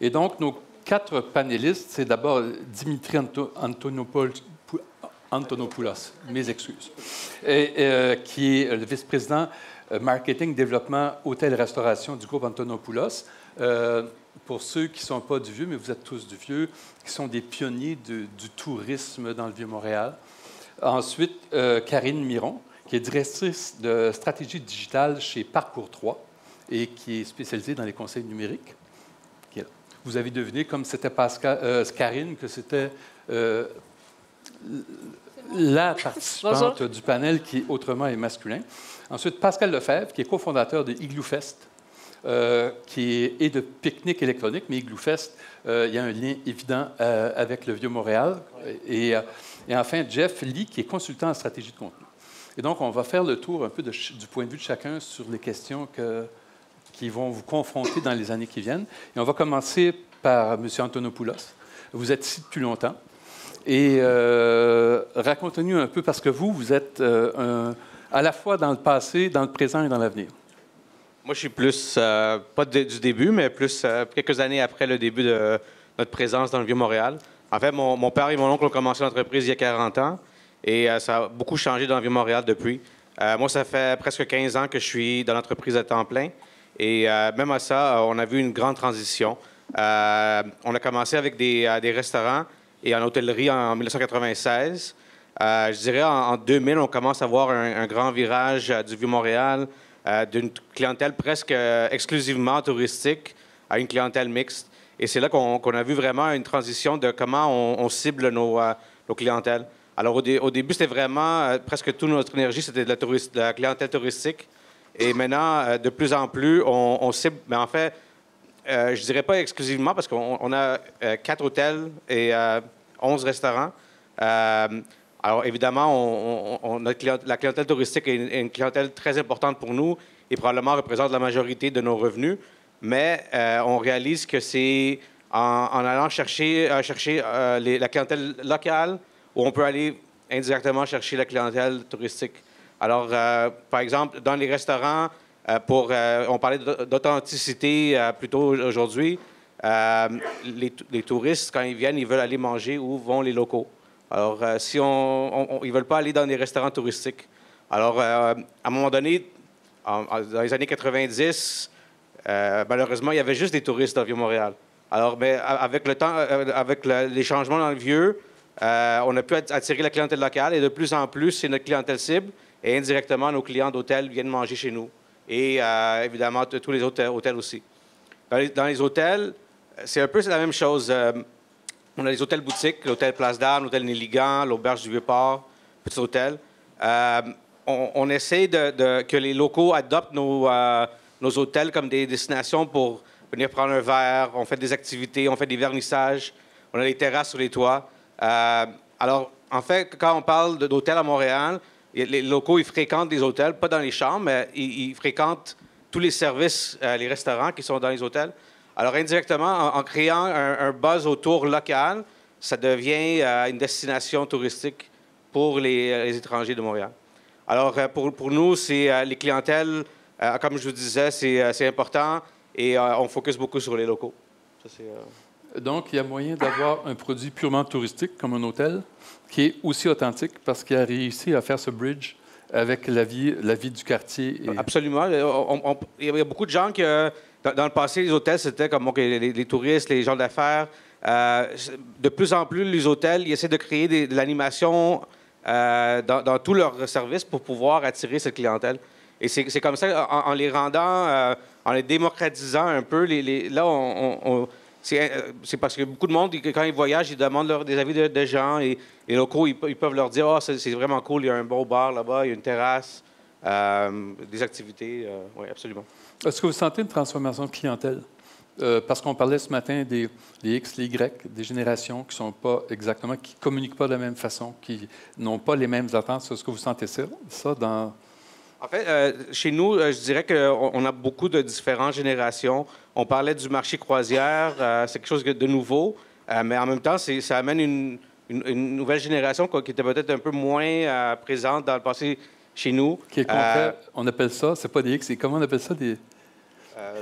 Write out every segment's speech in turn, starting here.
Et donc, nos 4 panélistes, c'est d'abord Dimitri Antonopoulos, mes excuses, qui est le vice-président marketing, développement, hôtel-restauration du groupe Antonopoulos. Pour ceux qui ne sont pas du Vieux, mais vous êtes tous du Vieux, qui sont des pionniers du tourisme dans le Vieux-Montréal. Ensuite, Karine Miron, qui est directrice de stratégie digitale chez Parcours 3 et qui est spécialisée dans les conseils numériques. Vous avez deviné, comme c'était Karine, que c'était la participante du panel qui, autrement, est masculin. Ensuite, Pascal Lefebvre, qui est cofondateur de Igloo Fest, qui est de pique-nique électronique, mais Igloo Fest, il y a un lien évident avec le Vieux-Montréal. Et enfin, Jeff Lee, qui est consultant en stratégie de contenu. Et donc, on va faire le tour un peu du point de vue de chacun sur les questions qui vont vous confronter dans les années qui viennent. Et on va commencer par M. Antonopoulos. Vous êtes ici depuis longtemps. Et racontez-nous un peu, parce que vous êtes à la fois dans le passé, dans le présent et dans l'avenir. Moi, je suis plus, pas du début, mais plus quelques années après le début de notre présence dans le Vieux-Montréal. En fait, mon père et mon oncle ont commencé l'entreprise il y a 40 ans. Et ça a beaucoup changé dans le Vieux-Montréal depuis. Moi, ça fait presque 15 ans que je suis dans l'entreprise à temps plein. Et même à ça, on a vu une grande transition. On a commencé avec des restaurants et en hôtellerie en 1996. Je dirais en 2000, on commence à voir un grand virage du Vieux-Montréal, d'une clientèle presque exclusivement touristique à une clientèle mixte. Et c'est là qu'on a vu vraiment une transition de comment on cible nos clientèles. Alors, au début, c'était vraiment presque toute notre énergie, c'était de la clientèle touristique. Et maintenant, de plus en plus, on cible, mais en fait, je ne dirais pas exclusivement parce qu'on a 4 hôtels et 11 restaurants. Alors, évidemment, la clientèle touristique est une clientèle très importante pour nous et probablement représente la majorité de nos revenus. Mais on réalise que c'est en allant chercher la clientèle locale où on peut aller indirectement chercher la clientèle touristique. Alors, par exemple, dans les restaurants, on parlait d'authenticité plus tôt aujourd'hui. Les touristes, quand ils viennent, ils veulent aller manger où vont les locaux. Alors, si ils ne veulent pas aller dans des restaurants touristiques. Alors, à un moment donné, dans les années 90, malheureusement, il y avait juste des touristes dans le Vieux-Montréal. Alors, mais avec le temps, avec les changements dans le Vieux, on a pu attirer la clientèle locale et de plus en plus, c'est notre clientèle cible. Et indirectement, nos clients d'hôtels viennent manger chez nous. Et évidemment, tous les autres hôtels aussi. Dans les hôtels, c'est un peu la même chose. On a les hôtels boutiques, l'hôtel Place d'Armes, l'hôtel Néligan, l'auberge du Vieux-Port, petits hôtels. On essaie que les locaux adoptent nos hôtels comme des destinations pour venir prendre un verre. On fait des activités, on fait des vernissages. On a des terrasses sur les toits. Alors, en fait, quand on parle d'hôtels à Montréal, les locaux, ils fréquentent des hôtels, pas dans les chambres, mais ils fréquentent tous les services, les restaurants qui sont dans les hôtels. Alors, indirectement, en créant un buzz autour local, ça devient une destination touristique pour les étrangers de Montréal. Alors, pour nous, c'est les clientèles, comme je vous disais, c'est important et on focus beaucoup sur les locaux. Ça, Donc, il y a moyen d'avoir un produit purement touristique, comme un hôtel, qui est aussi authentique parce qu'il a réussi à faire ce bridge avec la vie du quartier. Absolument. Il y a beaucoup de gens qui, dans le passé, les hôtels, c'était comme les touristes, les gens d'affaires. De plus en plus, les hôtels, ils essaient de créer de l'animation dans tous leurs services pour pouvoir attirer cette clientèle. Et c'est comme ça, en les rendant, en les démocratisant un peu, là, c'est parce que beaucoup de monde, quand ils voyagent, ils demandent des avis de gens et les locaux, ils peuvent leur dire « Ah, c'est vraiment cool, il y a un bon bar là-bas, il y a une terrasse, des activités. » Oui, absolument. Est-ce que vous sentez une transformation de clientèle? Parce qu'on parlait ce matin des X, les Y, des générations qui sont pas exactement, qui ne communiquent pas de la même façon, qui n'ont pas les mêmes attentes. Est-ce que vous sentez ça dans... En fait, chez nous, je dirais qu'on a beaucoup de différentes générations. On parlait du marché croisière, c'est quelque chose de nouveau, mais en même temps, ça amène une nouvelle génération qui était peut-être un peu moins présente dans le passé chez nous. Qui est le contraire. On appelle ça, c'est pas des X, comment on appelle ça?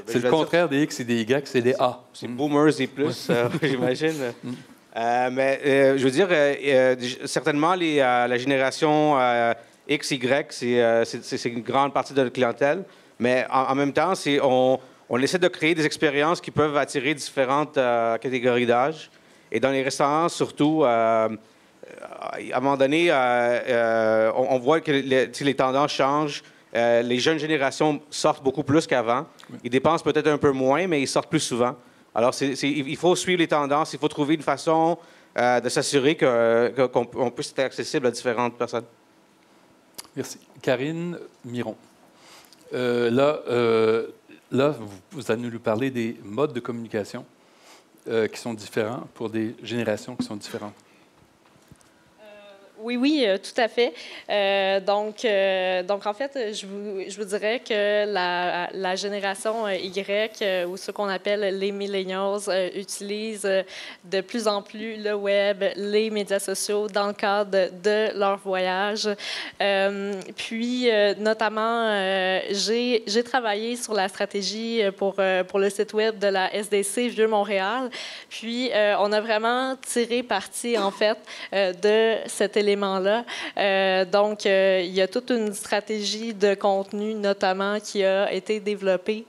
C'est le contraire des X et des Y, c'est des A. C'est boomers et plus, j'imagine. Mais je veux dire, certainement, la génération X, Y, c'est une grande partie de notre clientèle. Mais en même temps, on essaie de créer des expériences qui peuvent attirer différentes catégories d'âge. Et dans les restaurants, surtout, à un moment donné, on voit que les tendances changent. Les jeunes générations sortent beaucoup plus qu'avant. Ils dépensent peut-être un peu moins, mais ils sortent plus souvent. Alors, il faut suivre les tendances. Il faut trouver une façon de s'assurer qu'on puisse être accessible à différentes personnes. Merci. Karine Miron. Là, vous allez nous parler des modes de communication qui sont différents pour des générations qui sont différentes. Oui, tout à fait. Donc, en fait, je vous dirais que la génération Y, ou ce qu'on appelle les millennials, utilisent de plus en plus le web, les médias sociaux dans le cadre de leur voyage. Puis, notamment, j'ai travaillé sur la stratégie pour le site web de la SDC Vieux-Montréal. Puis, on a vraiment tiré parti, en fait, de cet élément-là. Donc, il y a toute une stratégie de contenu, notamment, qui a été développée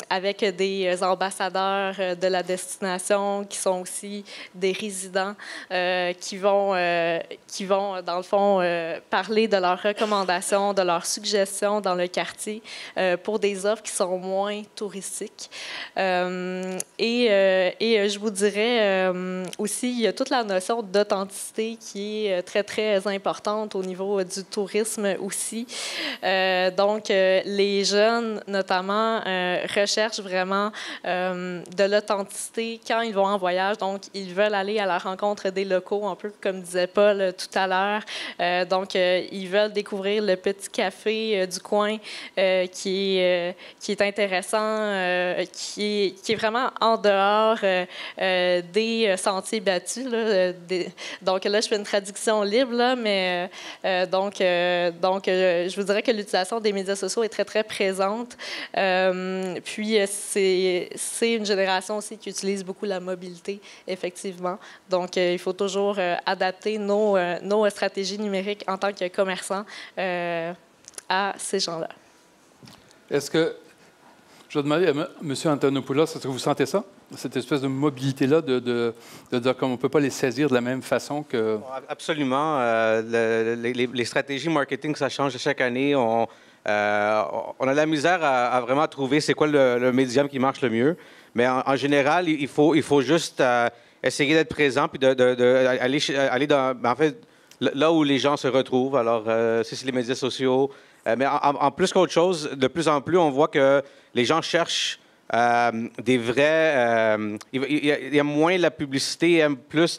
avec des ambassadeurs de la destination qui sont aussi des résidents qui vont, dans le fond, parler de leurs recommandations, de leurs suggestions dans le quartier pour des offres qui sont moins touristiques. Et je vous dirais aussi, il y a toute la notion d'authenticité qui est très, très importante au niveau du tourisme aussi. Donc, les jeunes, notamment, recherchent vraiment de l'authenticité quand ils vont en voyage. Donc, ils veulent aller à la rencontre des locaux, un peu comme disait Paul tout à l'heure. Donc, ils veulent découvrir le petit café du coin qui est intéressant, qui est vraiment en dehors des sentiers battus. Donc là, je fais une traduction libre, là, mais je vous dirais que l'utilisation des médias sociaux est très, très présente. Puis, c'est une génération aussi qui utilise beaucoup la mobilité, effectivement. Donc, il faut toujours adapter nos stratégies numériques en tant que commerçants à ces gens-là. Est-ce que, je vais demander à M. Antonopoulos, est-ce que vous sentez ça? Cette espèce de mobilité-là, de dire qu'on ne peut pas les saisir de la même façon que... Absolument. Les stratégies marketing, ça change chaque année. On a de la misère à vraiment trouver c'est quoi le médium qui marche le mieux. Mais en général, il faut juste essayer d'être présent puis aller dans, en fait, là où les gens se retrouvent. Alors, c'est les médias sociaux. Mais en plus qu'autre chose, de plus en plus, on voit que les gens cherchent des vrais... il y a moins la publicité, ils aiment plus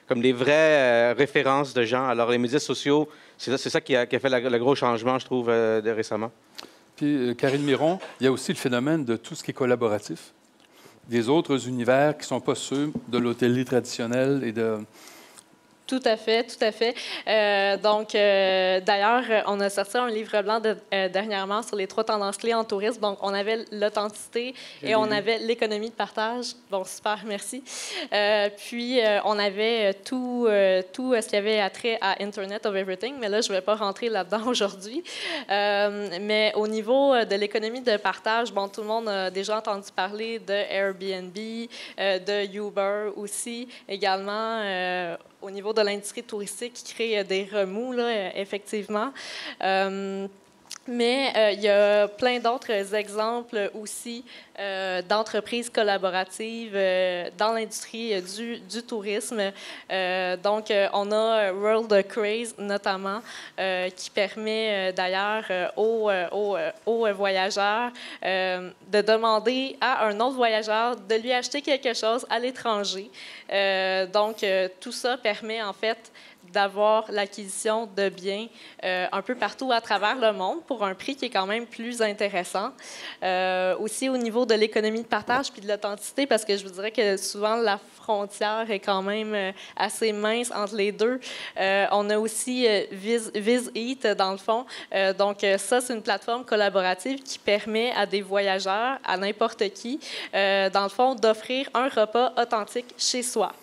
comme des vraies références de gens. Alors, les médias sociaux, c'est ça qui a fait le gros changement, je trouve, récemment. Puis, Karine Miron, il y a aussi le phénomène de tout ce qui est collaboratif, des autres univers qui ne sont pas ceux de l'hôtellerie traditionnelle et de... Tout à fait, tout à fait. D'ailleurs, on a sorti un livre blanc dernièrement sur les 3 tendances clés en tourisme. Donc, on avait l'authenticité et on avait l'économie de partage. Bon, super, merci. Puis, on avait tout ce qui avait attrait à Internet of Everything, mais là, je ne vais pas rentrer là-dedans aujourd'hui. Mais au niveau de l'économie de partage, bon, tout le monde a déjà entendu parler de Airbnb, de Uber aussi, également au niveau de l'industrie touristique qui crée des remous, là, effectivement. Mais il y a plein d'autres exemples aussi d'entreprises collaboratives dans l'industrie du tourisme. Donc, on a World Cruise, notamment, qui permet d'ailleurs aux voyageurs de demander à un autre voyageur de lui acheter quelque chose à l'étranger. Donc, tout ça permet, en fait, d'avoir l'acquisition de biens un peu partout à travers le monde pour pour un prix qui est quand même plus intéressant. Aussi au niveau de l'économie de partage puis de l'authenticité, parce que je vous dirais que souvent la frontière est quand même assez mince entre les deux. On a aussi VizEat, dans le fond. Donc, ça, c'est une plateforme collaborative qui permet à des voyageurs, à n'importe qui, dans le fond, d'offrir un repas authentique chez soi.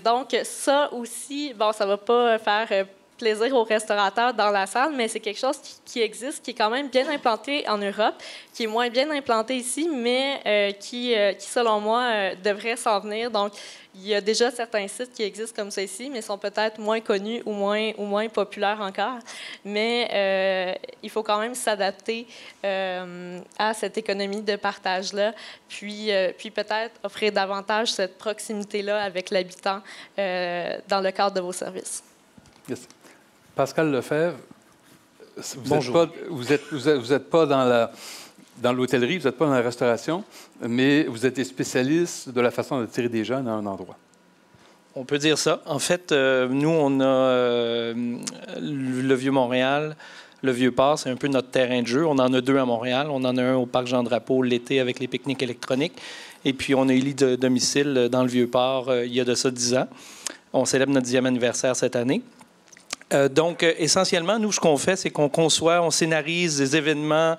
Donc, ça aussi, bon, ça ne va pas faire plaisir aux restaurateurs dans la salle, mais c'est quelque chose qui existe, qui est quand même bien implanté en Europe, qui est moins bien implanté ici, mais qui, selon moi, devrait s'en venir. Donc, il y a déjà certains sites qui existent comme ça ici, mais sont peut-être moins connus ou moins populaires encore. Mais il faut quand même s'adapter à cette économie de partage-là, puis peut-être offrir davantage cette proximité-là avec l'habitant dans le cadre de vos services. Yes. Pascal Lefebvre, Bonjour. Vous êtes pas dans l'hôtellerie, vous n'êtes pas dans la restauration, mais vous êtes des spécialistes de la façon de tirer des jeunes à un endroit. On peut dire ça. En fait, nous, on a le Vieux-Montréal, le Vieux-Port, c'est un peu notre terrain de jeu. On en a 2 à Montréal. On en a un au Parc Jean-Drapeau l'été avec les pique-niques électroniques. Et puis, on a élu de domicile dans le Vieux-Port il y a de ça 10 ans. On célèbre notre 10e anniversaire cette année. Donc, essentiellement, nous, ce qu'on fait, c'est qu'on conçoit, on scénarise des événements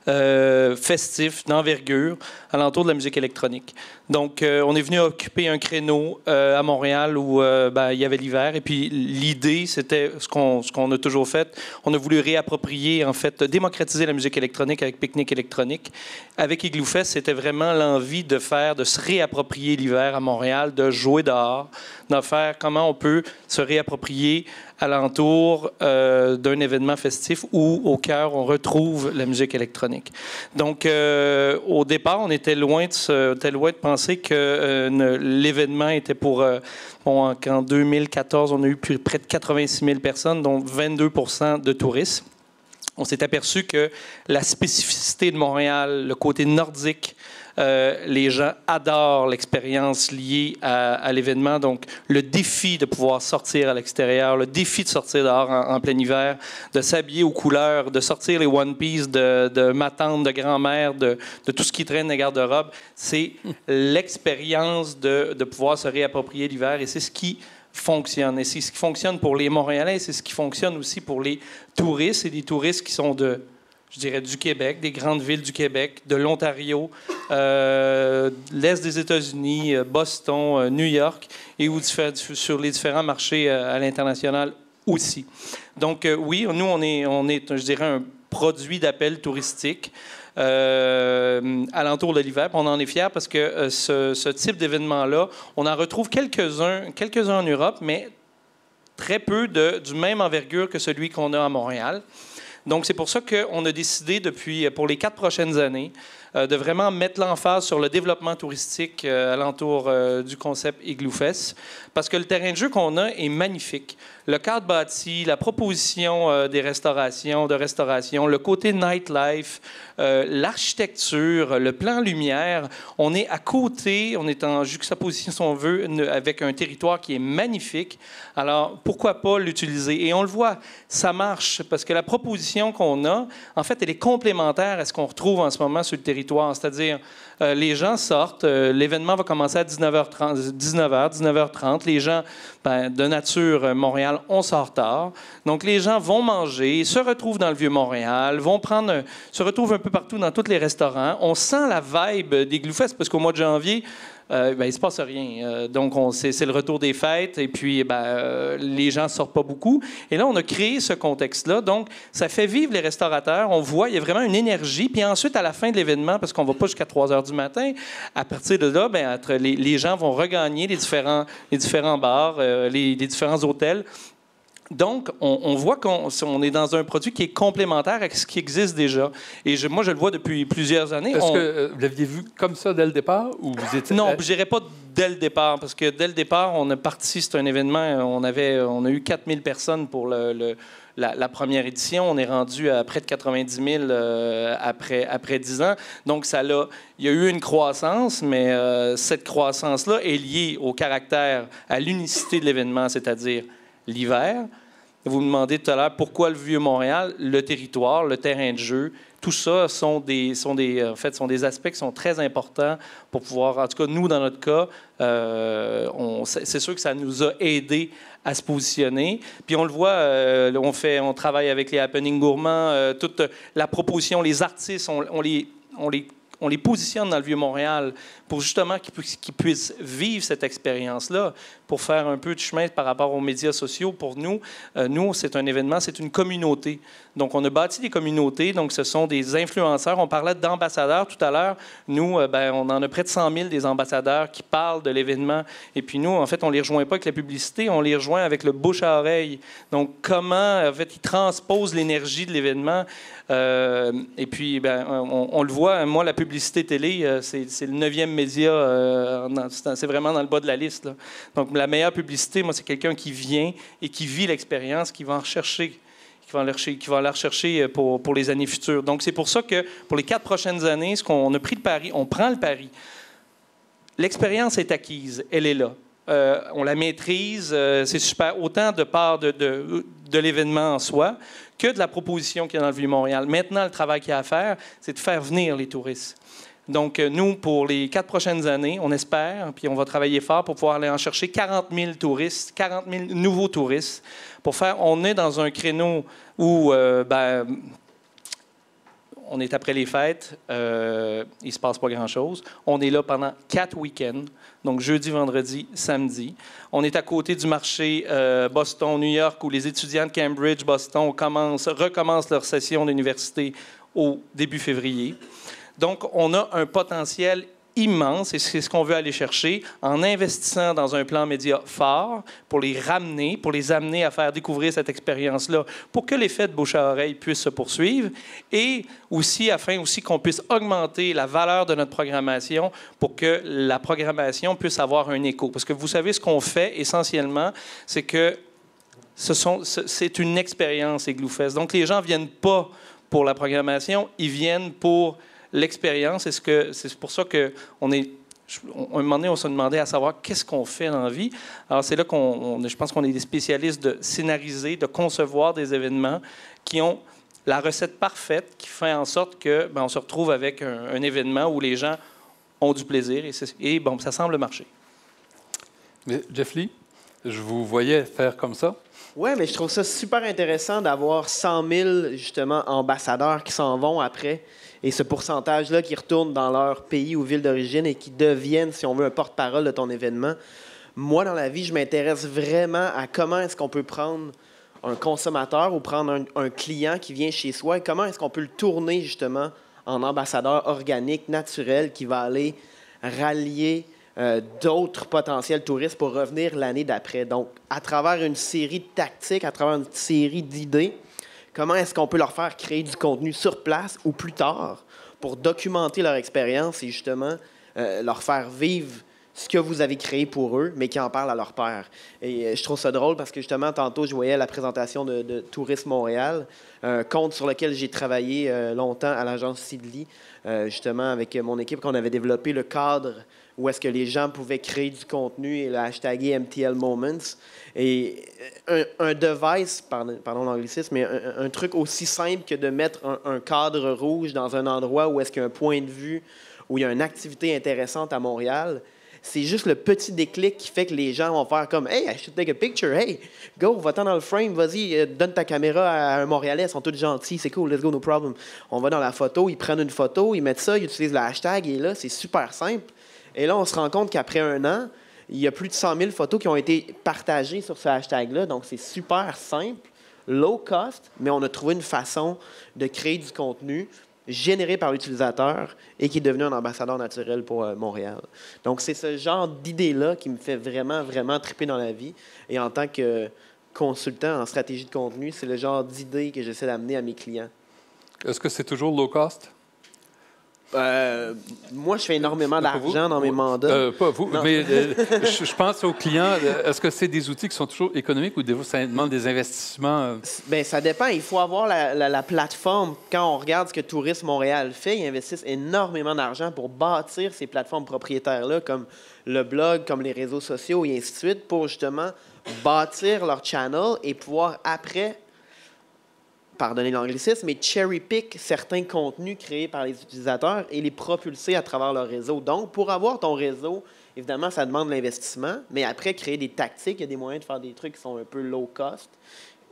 festifs, d'envergure, alentour de la musique électronique. Donc, on est venu occuper un créneau à Montréal où il y avait l'hiver. Et puis, l'idée, c'était ce qu'on a toujours fait. On a voulu réapproprier, en fait, démocratiser la musique électronique avec pique-nique électronique. Avec Igloo Fest, c'était vraiment l'envie de se réapproprier l'hiver à Montréal, de jouer dehors, de faire comment on peut se réapproprier alentour d'un événement festif où, au cœur, on retrouve la musique électronique. Donc, au départ, on était loin de penser que l'événement était pour... qu'en 2014, on a eu près de 86 000 personnes, dont 22 % de touristes. On s'est aperçu que la spécificité de Montréal, le côté nordique, les gens adorent l'expérience liée à l'événement. Donc, le défi de pouvoir sortir à l'extérieur, le défi de sortir dehors en plein hiver, de s'habiller aux couleurs, de sortir les One Piece de ma tante, de grand-mère, de tout ce qui traîne dans les garde-robes, c'est l'expérience de pouvoir se réapproprier l'hiver et c'est ce qui fonctionne. Et c'est ce qui fonctionne pour les Montréalais, c'est ce qui fonctionne aussi pour les touristes et des touristes qui sont du Québec, des grandes villes du Québec, de l'Ontario, l'Est des États-Unis, Boston, New York, et sur les différents marchés à l'international aussi. Donc, oui, nous, on est, je dirais, un produit d'appel touristique alentour de l'hiver. On en est fiers parce que ce type d'événement-là, on en retrouve quelques-uns en Europe, mais très peu du même envergure que celui qu'on a à Montréal. Donc, c'est pour ça qu'on a décidé, pour les 4 prochaines années, de vraiment mettre l'emphase sur le développement touristique alentour du concept Igloo Fest, parce que le terrain de jeu qu'on a est magnifique. Le cadre bâti, la proposition de restauration, le côté nightlife, l'architecture, le plan lumière, on est à côté, on est en juxtaposition, si on veut, avec un territoire qui est magnifique. Alors, pourquoi pas l'utiliser? Et on le voit, ça marche, parce que la proposition qu'on a, en fait, elle est complémentaire à ce qu'on retrouve en ce moment sur le territoire. C'est-à-dire, les gens sortent, l'événement va commencer à 19h30. Les gens, de nature, Montréal, on sort tard. Donc, les gens vont manger, se retrouvent dans le Vieux-Montréal, se retrouvent un peu partout dans tous les restaurants. On sent la vibe d'Igloo Fest, parce qu'au mois de janvier, il ne se passe rien. Donc, c'est le retour des fêtes et puis les gens ne sortent pas beaucoup. Et là, on a créé ce contexte-là. Donc, ça fait vivre les restaurateurs. On voit, il y a vraiment une énergie. Puis ensuite, à la fin de l'événement, parce qu'on ne va pas jusqu'à 3 heures du matin, à partir de là, les gens vont regagner les différents bars, les différents hôtels. Donc, on voit qu'on est dans un produit qui est complémentaire à ce qui existe déjà. Et moi, je le vois depuis plusieurs années. Est-ce que vous l'aviez vu comme ça dès le départ? Ou vous étiez... Non, je dirais pas dès le départ, parce que dès le départ, on est parti, c'est un événement, on a eu 4000 personnes pour la première édition. On est rendu à près de 90 000 après 10 ans. Donc, il y a eu une croissance, mais cette croissance-là est liée au caractère, à l'unicité de l'événement, c'est-à-dire l'hiver, Vous me demandez tout à l'heure pourquoi le Vieux-Montréal, le territoire, le terrain de jeu, tout ça sont des aspects qui sont très importants pour pouvoir, en tout cas, nous, dans notre cas, c'est sûr que ça nous a aidés à se positionner. Puis on le voit, on travaille avec les happenings gourmands, toute la proposition, les artistes, on les positionne dans le Vieux-Montréal pour justement qu'ils puissent vivre cette expérience-là, pour faire un peu de chemin par rapport aux médias sociaux. Pour nous, c'est un événement, c'est une communauté. Donc, on a bâti des communautés. Donc, ce sont des influenceurs. On parlait d'ambassadeurs tout à l'heure. Nous, on en a près de 100 000 des ambassadeurs qui parlent de l'événement. Et puis, nous, en fait, on ne les rejoint pas avec la publicité, on les rejoint avec le bouche à oreille. Donc, comment, en fait, ils transposent l'énergie de l'événement. Et puis, on le voit, moi, la publicité télé, c'est le 9e média. C'est vraiment dans le bas de la liste, là. Donc, la meilleure publicité, moi, c'est quelqu'un qui vient et qui vit l'expérience, qui va en rechercher. Qui va la rechercher pour les années futures. Donc, c'est pour ça que pour les 4 prochaines années, ce qu'on a pris le pari, on prend le pari. L'expérience est acquise, elle est là. On la maîtrise, c'est super, autant de part de l'événement en soi que de la proposition qu'il y a dans le Vieux-Montréal. Maintenant, le travail qu'il y a à faire, c'est de faire venir les touristes. Donc, nous, pour les 4 prochaines années, on espère, puis on va travailler fort pour pouvoir aller en chercher 40 000 touristes, 40 000 nouveaux touristes. On est dans un créneau où on est après les fêtes, il ne se passe pas grand-chose. On est là pendant 4 week-ends, donc jeudi, vendredi, samedi. On est à côté du marché Boston, New York, où les étudiants de Cambridge, Boston recommencent leur session d'université au début février. Donc, on a un potentiel immense, et c'est ce qu'on veut aller chercher, en investissant dans un plan média fort pour les ramener, pour les amener à faire découvrir cette expérience-là, pour que l'effet de bouche à oreille puisse se poursuivre, et aussi afin aussi qu'on puisse augmenter la valeur de notre programmation pour que la programmation puisse avoir un écho. Parce que vous savez, ce qu'on fait essentiellement, c'est que c'est une expérience, Igloo Fest. Donc, les gens ne viennent pas pour la programmation, ils viennent pour l'expérience. C'est pour ça qu'un moment donné, on se demandait à savoir qu'est-ce qu'on fait dans la vie. Alors, c'est là je pense qu'on est des spécialistes de scénariser, de concevoir des événements qui ont la recette parfaite, qui fait en sorte que on se retrouve avec un événement où les gens ont du plaisir et ça semble marcher. Mais Jeff Lee, je vous voyais faire comme ça. Oui, mais je trouve ça super intéressant d'avoir 100 000, justement, ambassadeurs qui s'en vont après. Et ce pourcentage-là qui retourne dans leur pays ou ville d'origine et qui deviennent, si on veut, un porte-parole de ton événement. Moi, dans la vie, je m'intéresse vraiment à comment est-ce qu'on peut prendre un consommateur ou prendre un client qui vient chez soi et comment est-ce qu'on peut le tourner, justement, en ambassadeur organique, naturel, qui va aller rallier d'autres potentiels touristes pour revenir l'année d'après. Donc, à travers une série de tactiques, à travers une série d'idées, comment est-ce qu'on peut leur faire créer du contenu sur place ou plus tard pour documenter leur expérience et justement leur faire vivre ce que vous avez créé pour eux, mais qui en parlent à leur père. Et je trouve ça drôle parce que justement, tantôt, je voyais la présentation de Tourisme Montréal, un compte sur lequel j'ai travaillé longtemps à l'agence Sidley, justement avec mon équipe, qu'on avait développé le cadre où est-ce que les gens pouvaient créer du contenu et le hashtaguer MTL Moments. Et un device, pardon l'anglicisme, mais un truc aussi simple que de mettre un cadre rouge dans un endroit où est-ce qu'il y a un point de vue, où il y a une activité intéressante à Montréal, c'est juste le petit déclic qui fait que les gens vont faire comme « Hey, I should take a picture. Hey, go, va-t'en dans le frame, vas-y, donne ta caméra à un Montréalais, ils sont tous gentils, c'est cool, let's go, no problem. » On va dans la photo, ils prennent une photo, ils mettent ça, ils utilisent le hashtag, et là, c'est super simple. Et là, on se rend compte qu'après 1 an, il y a plus de 100 000 photos qui ont été partagées sur ce hashtag-là. Donc, c'est super simple, low cost, mais on a trouvé une façon de créer du contenu généré par l'utilisateur et qui est devenu un ambassadeur naturel pour Montréal. Donc, c'est ce genre d'idée-là qui me fait vraiment, vraiment triper dans la vie. Et en tant que consultant en stratégie de contenu, c'est le genre d'idée que j'essaie d'amener à mes clients. Est-ce que c'est toujours low cost? Moi, je fais énormément d'argent dans mes mandats. Pas vous, mais je pense aux clients. Est-ce que c'est des outils qui sont toujours économiques ou ça demande des investissements? Bien, ça dépend. Il faut avoir la plateforme. Quand on regarde ce que Tourisme Montréal fait, ils investissent énormément d'argent pour bâtir ces plateformes propriétaires-là, comme le blog, comme les réseaux sociaux et ainsi de suite, pour justement bâtir leur channel et pouvoir après, pardonnez l'anglicisme, mais cherry-pick certains contenus créés par les utilisateurs et les propulser à travers leur réseau. Donc, pour avoir ton réseau, évidemment, ça demande de l'investissement, mais après, créer des tactiques, il y a des moyens de faire des trucs qui sont un peu low cost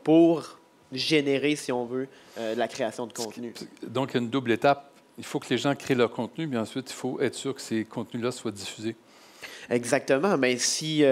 pour générer, si on veut, de la création de contenu. Donc, il y a une double étape. Il faut que les gens créent leur contenu, mais ensuite, il faut être sûr que ces contenus-là soient diffusés. Exactement. Mais si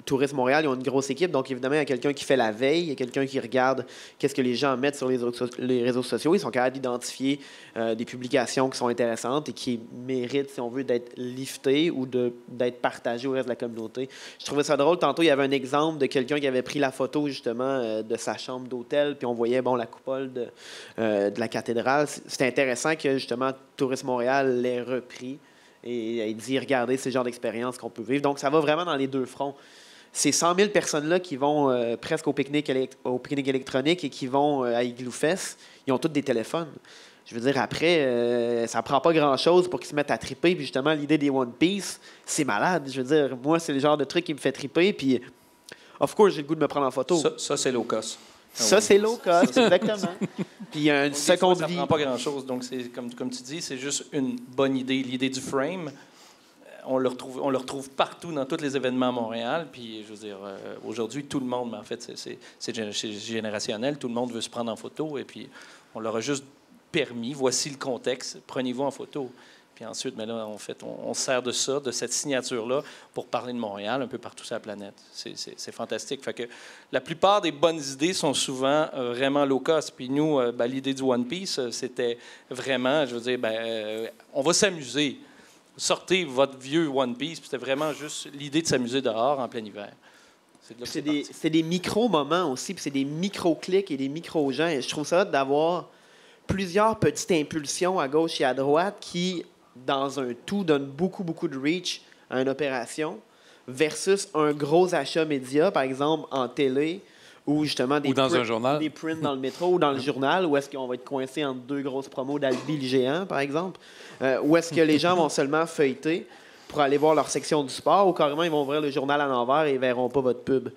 Tourisme Montréal, ils ont une grosse équipe, donc évidemment, il y a quelqu'un qui fait la veille, il y a quelqu'un qui regarde qu'est-ce que les gens mettent sur les réseaux sociaux. Ils sont capables d'identifier des publications qui sont intéressantes et qui méritent, si on veut, d'être liftées ou d'être partagées au reste de la communauté. Je trouvais ça drôle. Tantôt, il y avait un exemple de quelqu'un qui avait pris la photo, justement, de sa chambre d'hôtel, puis on voyait, bon, la coupole de la cathédrale. C'était intéressant que, justement, Tourisme Montréal l'ait repris. Et il dit, regardez, c'est le genre d'expérience qu'on peut vivre. Donc, ça va vraiment dans les deux fronts. Ces 100 000 personnes-là qui vont presque au pique-nique électronique et qui vont à Igloo Fest, ils ont tous des téléphones. Je veux dire, après, ça prend pas grand-chose pour qu'ils se mettent à triper. Puis justement, l'idée des One Piece, c'est malade. Je veux dire, moi, c'est le genre de truc qui me fait triper. Puis, of course, j'ai le goût de me prendre en photo. Ça c'est low cost. Ça, c'est low cost, exactement. Puis il y a une seconde vie. Ça prend pas grand-chose. Donc, c'est comme tu dis, c'est juste une bonne idée. L'idée du frame, on le retrouve partout dans tous les événements à Montréal. Puis, je veux dire, aujourd'hui, tout le monde, mais en fait, c'est générationnel. Tout le monde veut se prendre en photo. Et puis, on leur a juste permis, voici le contexte, prenez-vous en photo. Puis ensuite, mais là, en fait, on sert de ça, de cette signature-là, pour parler de Montréal un peu partout sur la planète. C'est fantastique. Fait que la plupart des bonnes idées sont souvent vraiment low cost. Puis nous, l'idée du One Piece, c'était vraiment, je veux dire, on va s'amuser. Sortez votre vieux One Piece. Puis c'était vraiment juste l'idée de s'amuser dehors en plein hiver. C'est des micro-moments aussi, puis c'est des micro-clics et des micro-gens. Et je trouve ça d'avoir plusieurs petites impulsions à gauche et à droite qui, dans un tout, donne beaucoup, beaucoup de reach à une opération versus un gros achat média, par exemple en télé, ou justement des prints dans le métro ou dans le journal, où est-ce qu'on va être coincé entre deux grosses promos d'Albi le géant, par exemple, où est-ce que les gens vont seulement feuilleter pour aller voir leur section du sport, ou carrément ils vont ouvrir le journal à l'envers et ils ne verront pas votre pub.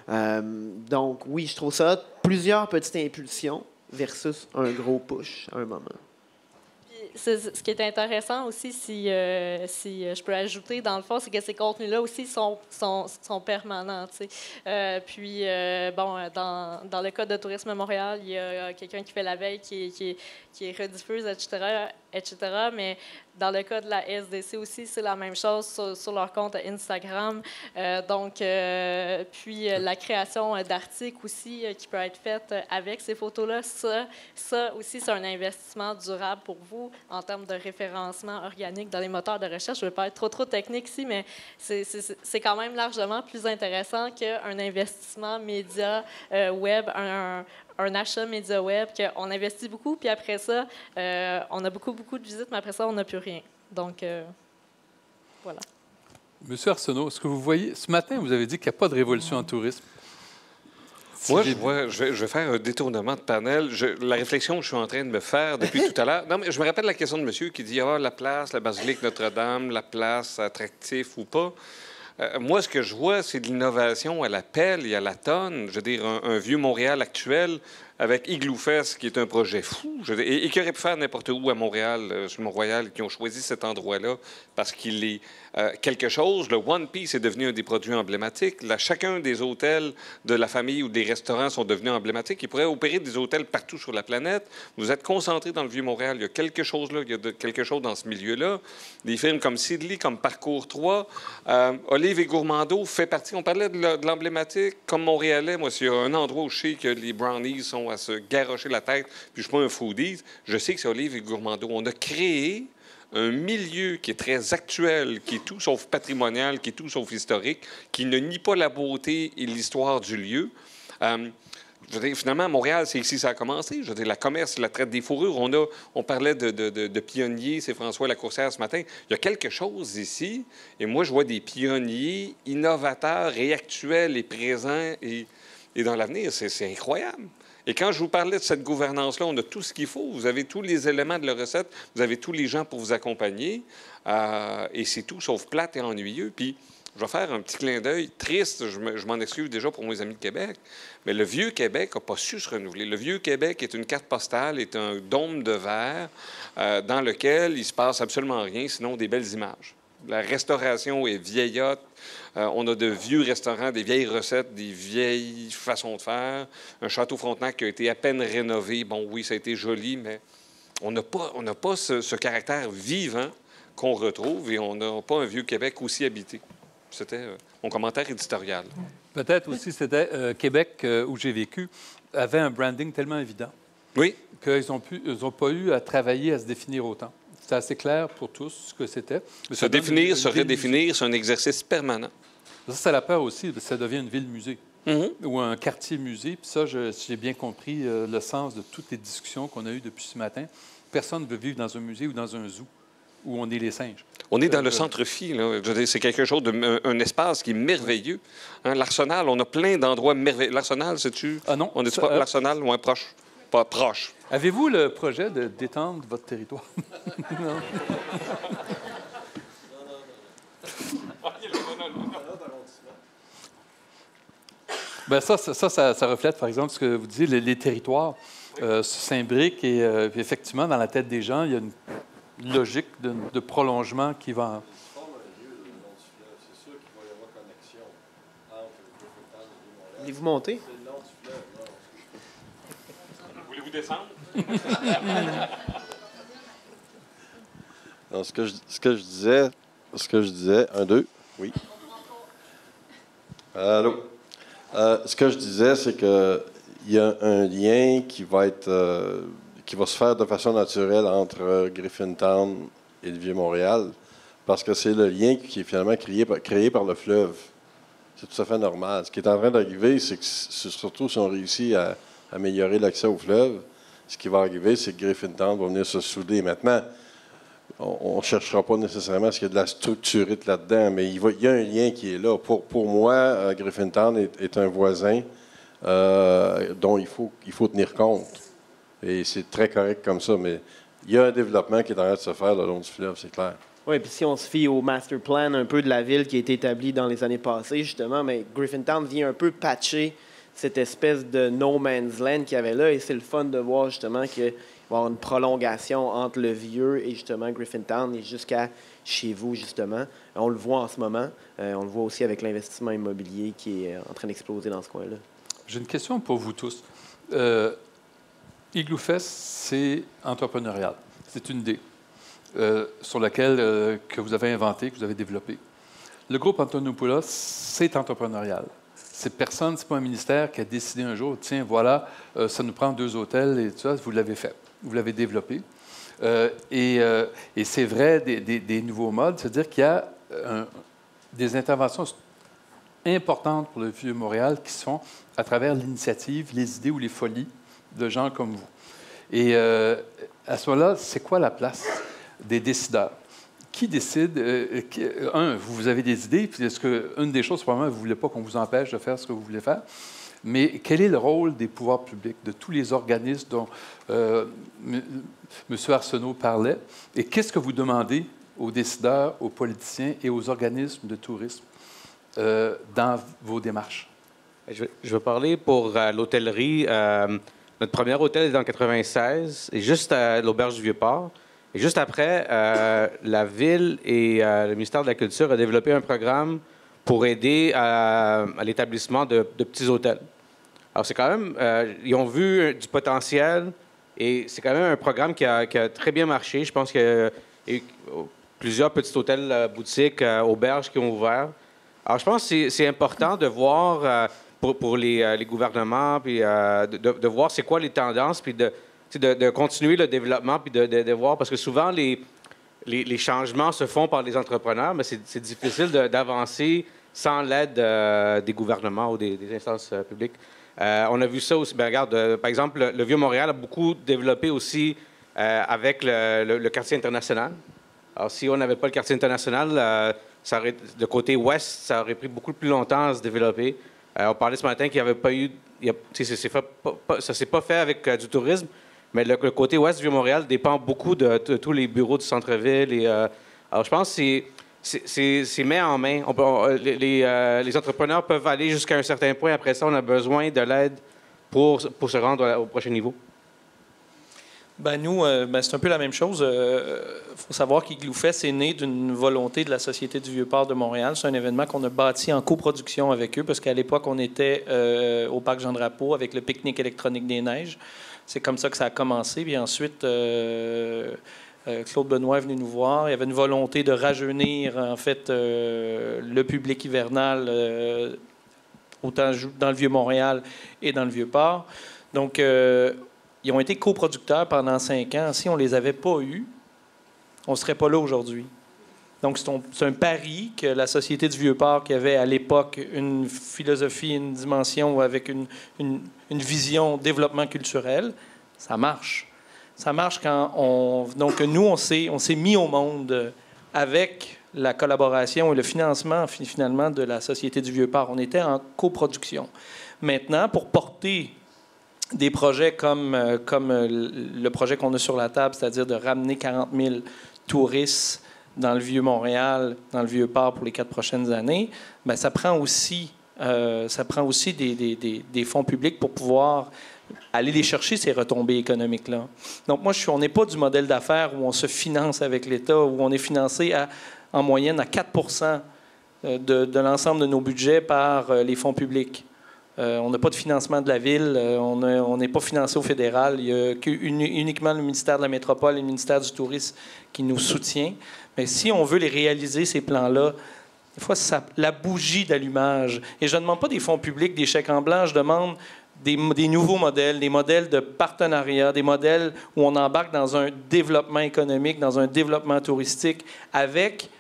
Donc oui, je trouve ça plusieurs petites impulsions versus un gros push à un moment. Ce qui est intéressant aussi, si je peux ajouter, dans le fond, c'est que ces contenus-là aussi sont permanents. Puis, dans le cas de Tourisme Montréal, il y a quelqu'un qui fait la veille, qui est rediffuse, etc. Mais dans le cas de la SDC aussi, c'est la même chose sur leur compte Instagram. Puis la création d'articles aussi qui peut être faite avec ces photos-là, ça aussi, c'est un investissement durable pour vous en termes de référencement organique dans les moteurs de recherche. Je ne vais pas être trop technique ici, mais c'est quand même largement plus intéressant qu'un investissement média web, un achat média web, qu'on investit beaucoup, puis après ça, on a beaucoup de visites, mais après ça, on n'a plus rien. Donc, voilà. Monsieur Arsenault, est-ce que vous voyez... Ce matin, vous avez dit qu'il n'y a pas de révolution en tourisme. Moi, je vais faire un détournement de panel. La réflexion que je suis en train de me faire depuis tout à l'heure... Non, mais je me rappelle la question de monsieur qui dit « Ah, la place, la basilique Notre-Dame, la place, attractif ou pas ». Moi, ce que je vois, c'est de l'innovation à la pelle et à la tonne. Je veux dire, un vieux Montréal actuel avec Igloo Fest, qui est un projet fou, et qui aurait pu faire n'importe où à Montréal, sur Mont-Royal, qui ont choisi cet endroit-là parce qu'il est quelque chose. Le One Piece est devenu un des produits emblématiques. Chacun des hôtels de la famille ou des restaurants sont devenus emblématiques. Ils pourraient opérer des hôtels partout sur la planète. Vous êtes concentrés dans le Vieux-Montréal. Il y a quelque chose là, il y a quelque chose dans ce milieu-là. Des films comme Sidley, comme Parcours 3, Olive et Gourmando fait partie. On parlait de l'emblématique. Comme Montréalais, moi, s'il y a un endroit où je sais que les brownies sont à se garrocher la tête, puis je ne suis pas un foodie, je sais que c'est Olive et Gourmando. On a créé un milieu qui est très actuel, qui est tout sauf patrimonial, qui est tout sauf historique, qui ne nie pas la beauté et l'histoire du lieu. Je veux dire, finalement, à Montréal, c'est ici que ça a commencé. Je veux dire, la commerce, la traite des fourrures, on parlait de pionniers, c'est François Lacourcière ce matin. Il y a quelque chose ici, et moi, je vois des pionniers innovateurs et actuels et présents et dans l'avenir. C'est incroyable. Et quand je vous parlais de cette gouvernance-là, on a tout ce qu'il faut. Vous avez tous les éléments de la recette, vous avez tous les gens pour vous accompagner, et c'est tout sauf plate et ennuyeux. Puis, je vais faire un petit clin d'œil triste, je m'en excuse déjà pour mes amis de Québec, mais le vieux Québec n'a pas su se renouveler. Le vieux Québec est une carte postale, est un dôme de verre dans lequel il ne se passe absolument rien, sinon des belles images. La restauration est vieillotte. On a de vieux restaurants, des vieilles recettes, des vieilles façons de faire. Un château Frontenac qui a été à peine rénové. Bon, oui, ça a été joli, mais on n'a pas ce caractère vivant qu'on retrouve et on n'a pas un vieux Québec aussi habité. C'était mon commentaire éditorial. Peut-être aussi, c'était Québec, où j'ai vécu, avait un branding tellement évident Oui. qu'ils n'ont pas eu à travailler à se définir autant. C'était assez clair pour tous ce que c'était. Se définir, se redéfinir, c'est un exercice permanent. Ça, c'est la peur aussi, ça devient une ville-musée ou un quartier-musée. Puis ça, si j'ai bien compris le sens de toutes les discussions qu'on a eues depuis ce matin, personne ne veut vivre dans un musée ou dans un zoo où on est les singes. On est dans le centre-phi. C'est quelque chose un espace qui est merveilleux. Hein, l'Arsenal, on a plein d'endroits merveilleux. L'Arsenal, sais-tu? Ah non. On est pas l'Arsenal, loin proche. Pas proche. Avez-vous le projet de d'étendre votre territoire? Non. Ben ça reflète, par exemple, ce que vous disiez, les territoires s'imbriquent et puis effectivement, dans la tête des gens, il y a une logique de prolongement qui va... Voulez-vous monter? Voulez-vous descendre? Non, ce que je disais, 1, 2, oui. Allô? Ce que je disais, c'est qu'il y a un lien qui va se faire de façon naturelle entre Griffintown et le Vieux-Montréal, parce que c'est le lien qui est finalement créé par le fleuve. C'est tout à fait normal. Ce qui est en train d'arriver, c'est que surtout si on réussit à améliorer l'accès au fleuve, ce qui va arriver, c'est que Griffintown va venir se souder. Maintenant, on ne cherchera pas nécessairement ce qu'il y a de la structurite là-dedans, mais il y a un lien qui est là. Pour moi, Griffintown est un voisin dont il faut tenir compte. Et c'est très correct comme ça, mais il y a un développement qui est en train de se faire le long du fleuve, c'est clair. Oui, puis si on se fie au master plan un peu de la ville qui a été établi dans les années passées, justement, mais Griffintown vient un peu patcher cette espèce de no man's land qu'il y avait là, et c'est le fun de voir justement qu'il va y avoir une prolongation entre le vieux et justement Griffintown et jusqu'à chez vous, justement. On le voit en ce moment. On le voit aussi avec l'investissement immobilier qui est en train d'exploser dans ce coin-là. J'ai une question pour vous tous. Igloo Fest, c'est entrepreneurial. C'est une idée sur laquelle que vous avez inventée, que vous avez développée. Le groupe Antonopoulos, c'est entrepreneurial. C'est personne, c'est pas un ministère qui a décidé un jour, tiens, voilà, ça nous prend 2 hôtels et tout ça, vous l'avez fait, vous l'avez développé. Et c'est vrai des nouveaux modes, c'est-à-dire qu'il y a des interventions importantes pour le Vieux-Montréal qui se font à travers l'initiative, les idées ou les folies de gens comme vous. Et à ce moment-là, c'est quoi la place des décideurs? Qui décide? Vous avez des idées, puis est-ce qu'une des choses, probablement, vous ne voulez pas qu'on vous empêche de faire ce que vous voulez faire, mais quel est le rôle des pouvoirs publics, de tous les organismes dont M. Arsenault parlait, et qu'est-ce que vous demandez aux décideurs, aux politiciens et aux organismes de tourisme dans vos démarches? Je vais parler pour l'hôtellerie. Notre premier hôtel est en 1996, et juste à l'Auberge du Vieux-Port. Et juste après, la Ville et le ministère de la Culture ont développé un programme pour aider à l'établissement de petits hôtels. Alors, c'est quand même... ils ont vu du potentiel et c'est quand même un programme qui a très bien marché. Je pense qu'il y a eu plusieurs petits hôtels, boutiques, auberges qui ont ouvert. Alors, je pense que c'est important de voir pour les gouvernements, puis de voir c'est quoi les tendances, puis de continuer le développement, puis de voir, parce que souvent, les changements se font par les entrepreneurs, mais c'est difficile d'avancer sans l'aide des gouvernements ou des instances publiques. On a vu ça aussi. Ben, regarde, par exemple, le Vieux-Montréal a beaucoup développé aussi avec le quartier international. Alors, si on n'avait pas le quartier international, le côté ouest, ça aurait pris beaucoup plus longtemps à se développer. On parlait ce matin qu'il n'y avait pas eu... Ça ne s'est pas fait avec du tourisme, mais le côté ouest du Vieux-Montréal dépend beaucoup de tous les bureaux du centre-ville. Alors, je pense que c'est main en main. Les entrepreneurs peuvent aller jusqu'à un certain point. Après ça, on a besoin de l'aide pour se rendre au prochain niveau. Ben nous, c'est un peu la même chose. Faut savoir qu'Igloofest est né d'une volonté de la Société du Vieux-Port de Montréal. C'est un événement qu'on a bâti en coproduction avec eux, parce qu'à l'époque, on était au Parc Jean-Drapeau avec le pique-nique électronique des neiges. C'est comme ça que ça a commencé. Puis ensuite, Claude Benoît est venu nous voir. Il y avait une volonté de rajeunir, en fait, le public hivernal, autant dans le Vieux-Montréal et dans le Vieux-Port. Donc, ils ont été coproducteurs pendant 5 ans. Si on ne les avait pas eus, on ne serait pas là aujourd'hui. Donc, c'est un pari que la Société du Vieux-Port, qui avait à l'époque une philosophie, une dimension avec une vision développement culturel, ça marche. Ça marche quand Donc, nous, on s'est mis au monde avec la collaboration et le financement, finalement, de la Société du Vieux-Port. On était en coproduction. Maintenant, pour porter des projets comme le projet qu'on a sur la table, c'est-à-dire de ramener 40 000 touristes dans le Vieux-Montréal, dans le Vieux-Port pour les 4 prochaines années, bien, ça prend aussi des fonds publics pour pouvoir aller les chercher, ces retombées économiques-là. Donc, moi, on n'est pas du modèle d'affaires où on se finance avec l'État, où on est financé en moyenne à 4 % de l'ensemble de nos budgets par les fonds publics. On n'a pas de financement de la ville, on n'est pas financé au fédéral. Il n'y a uniquement le ministère de la Métropole et le ministère du Tourisme qui nous soutient. Mais si on veut les réaliser, ces plans-là, des fois, la bougie d'allumage. Et je ne demande pas des fonds publics, des chèques en blanc, je demande des nouveaux modèles, des modèles de partenariat, des modèles où on embarque dans un développement économique, dans un développement touristique avec...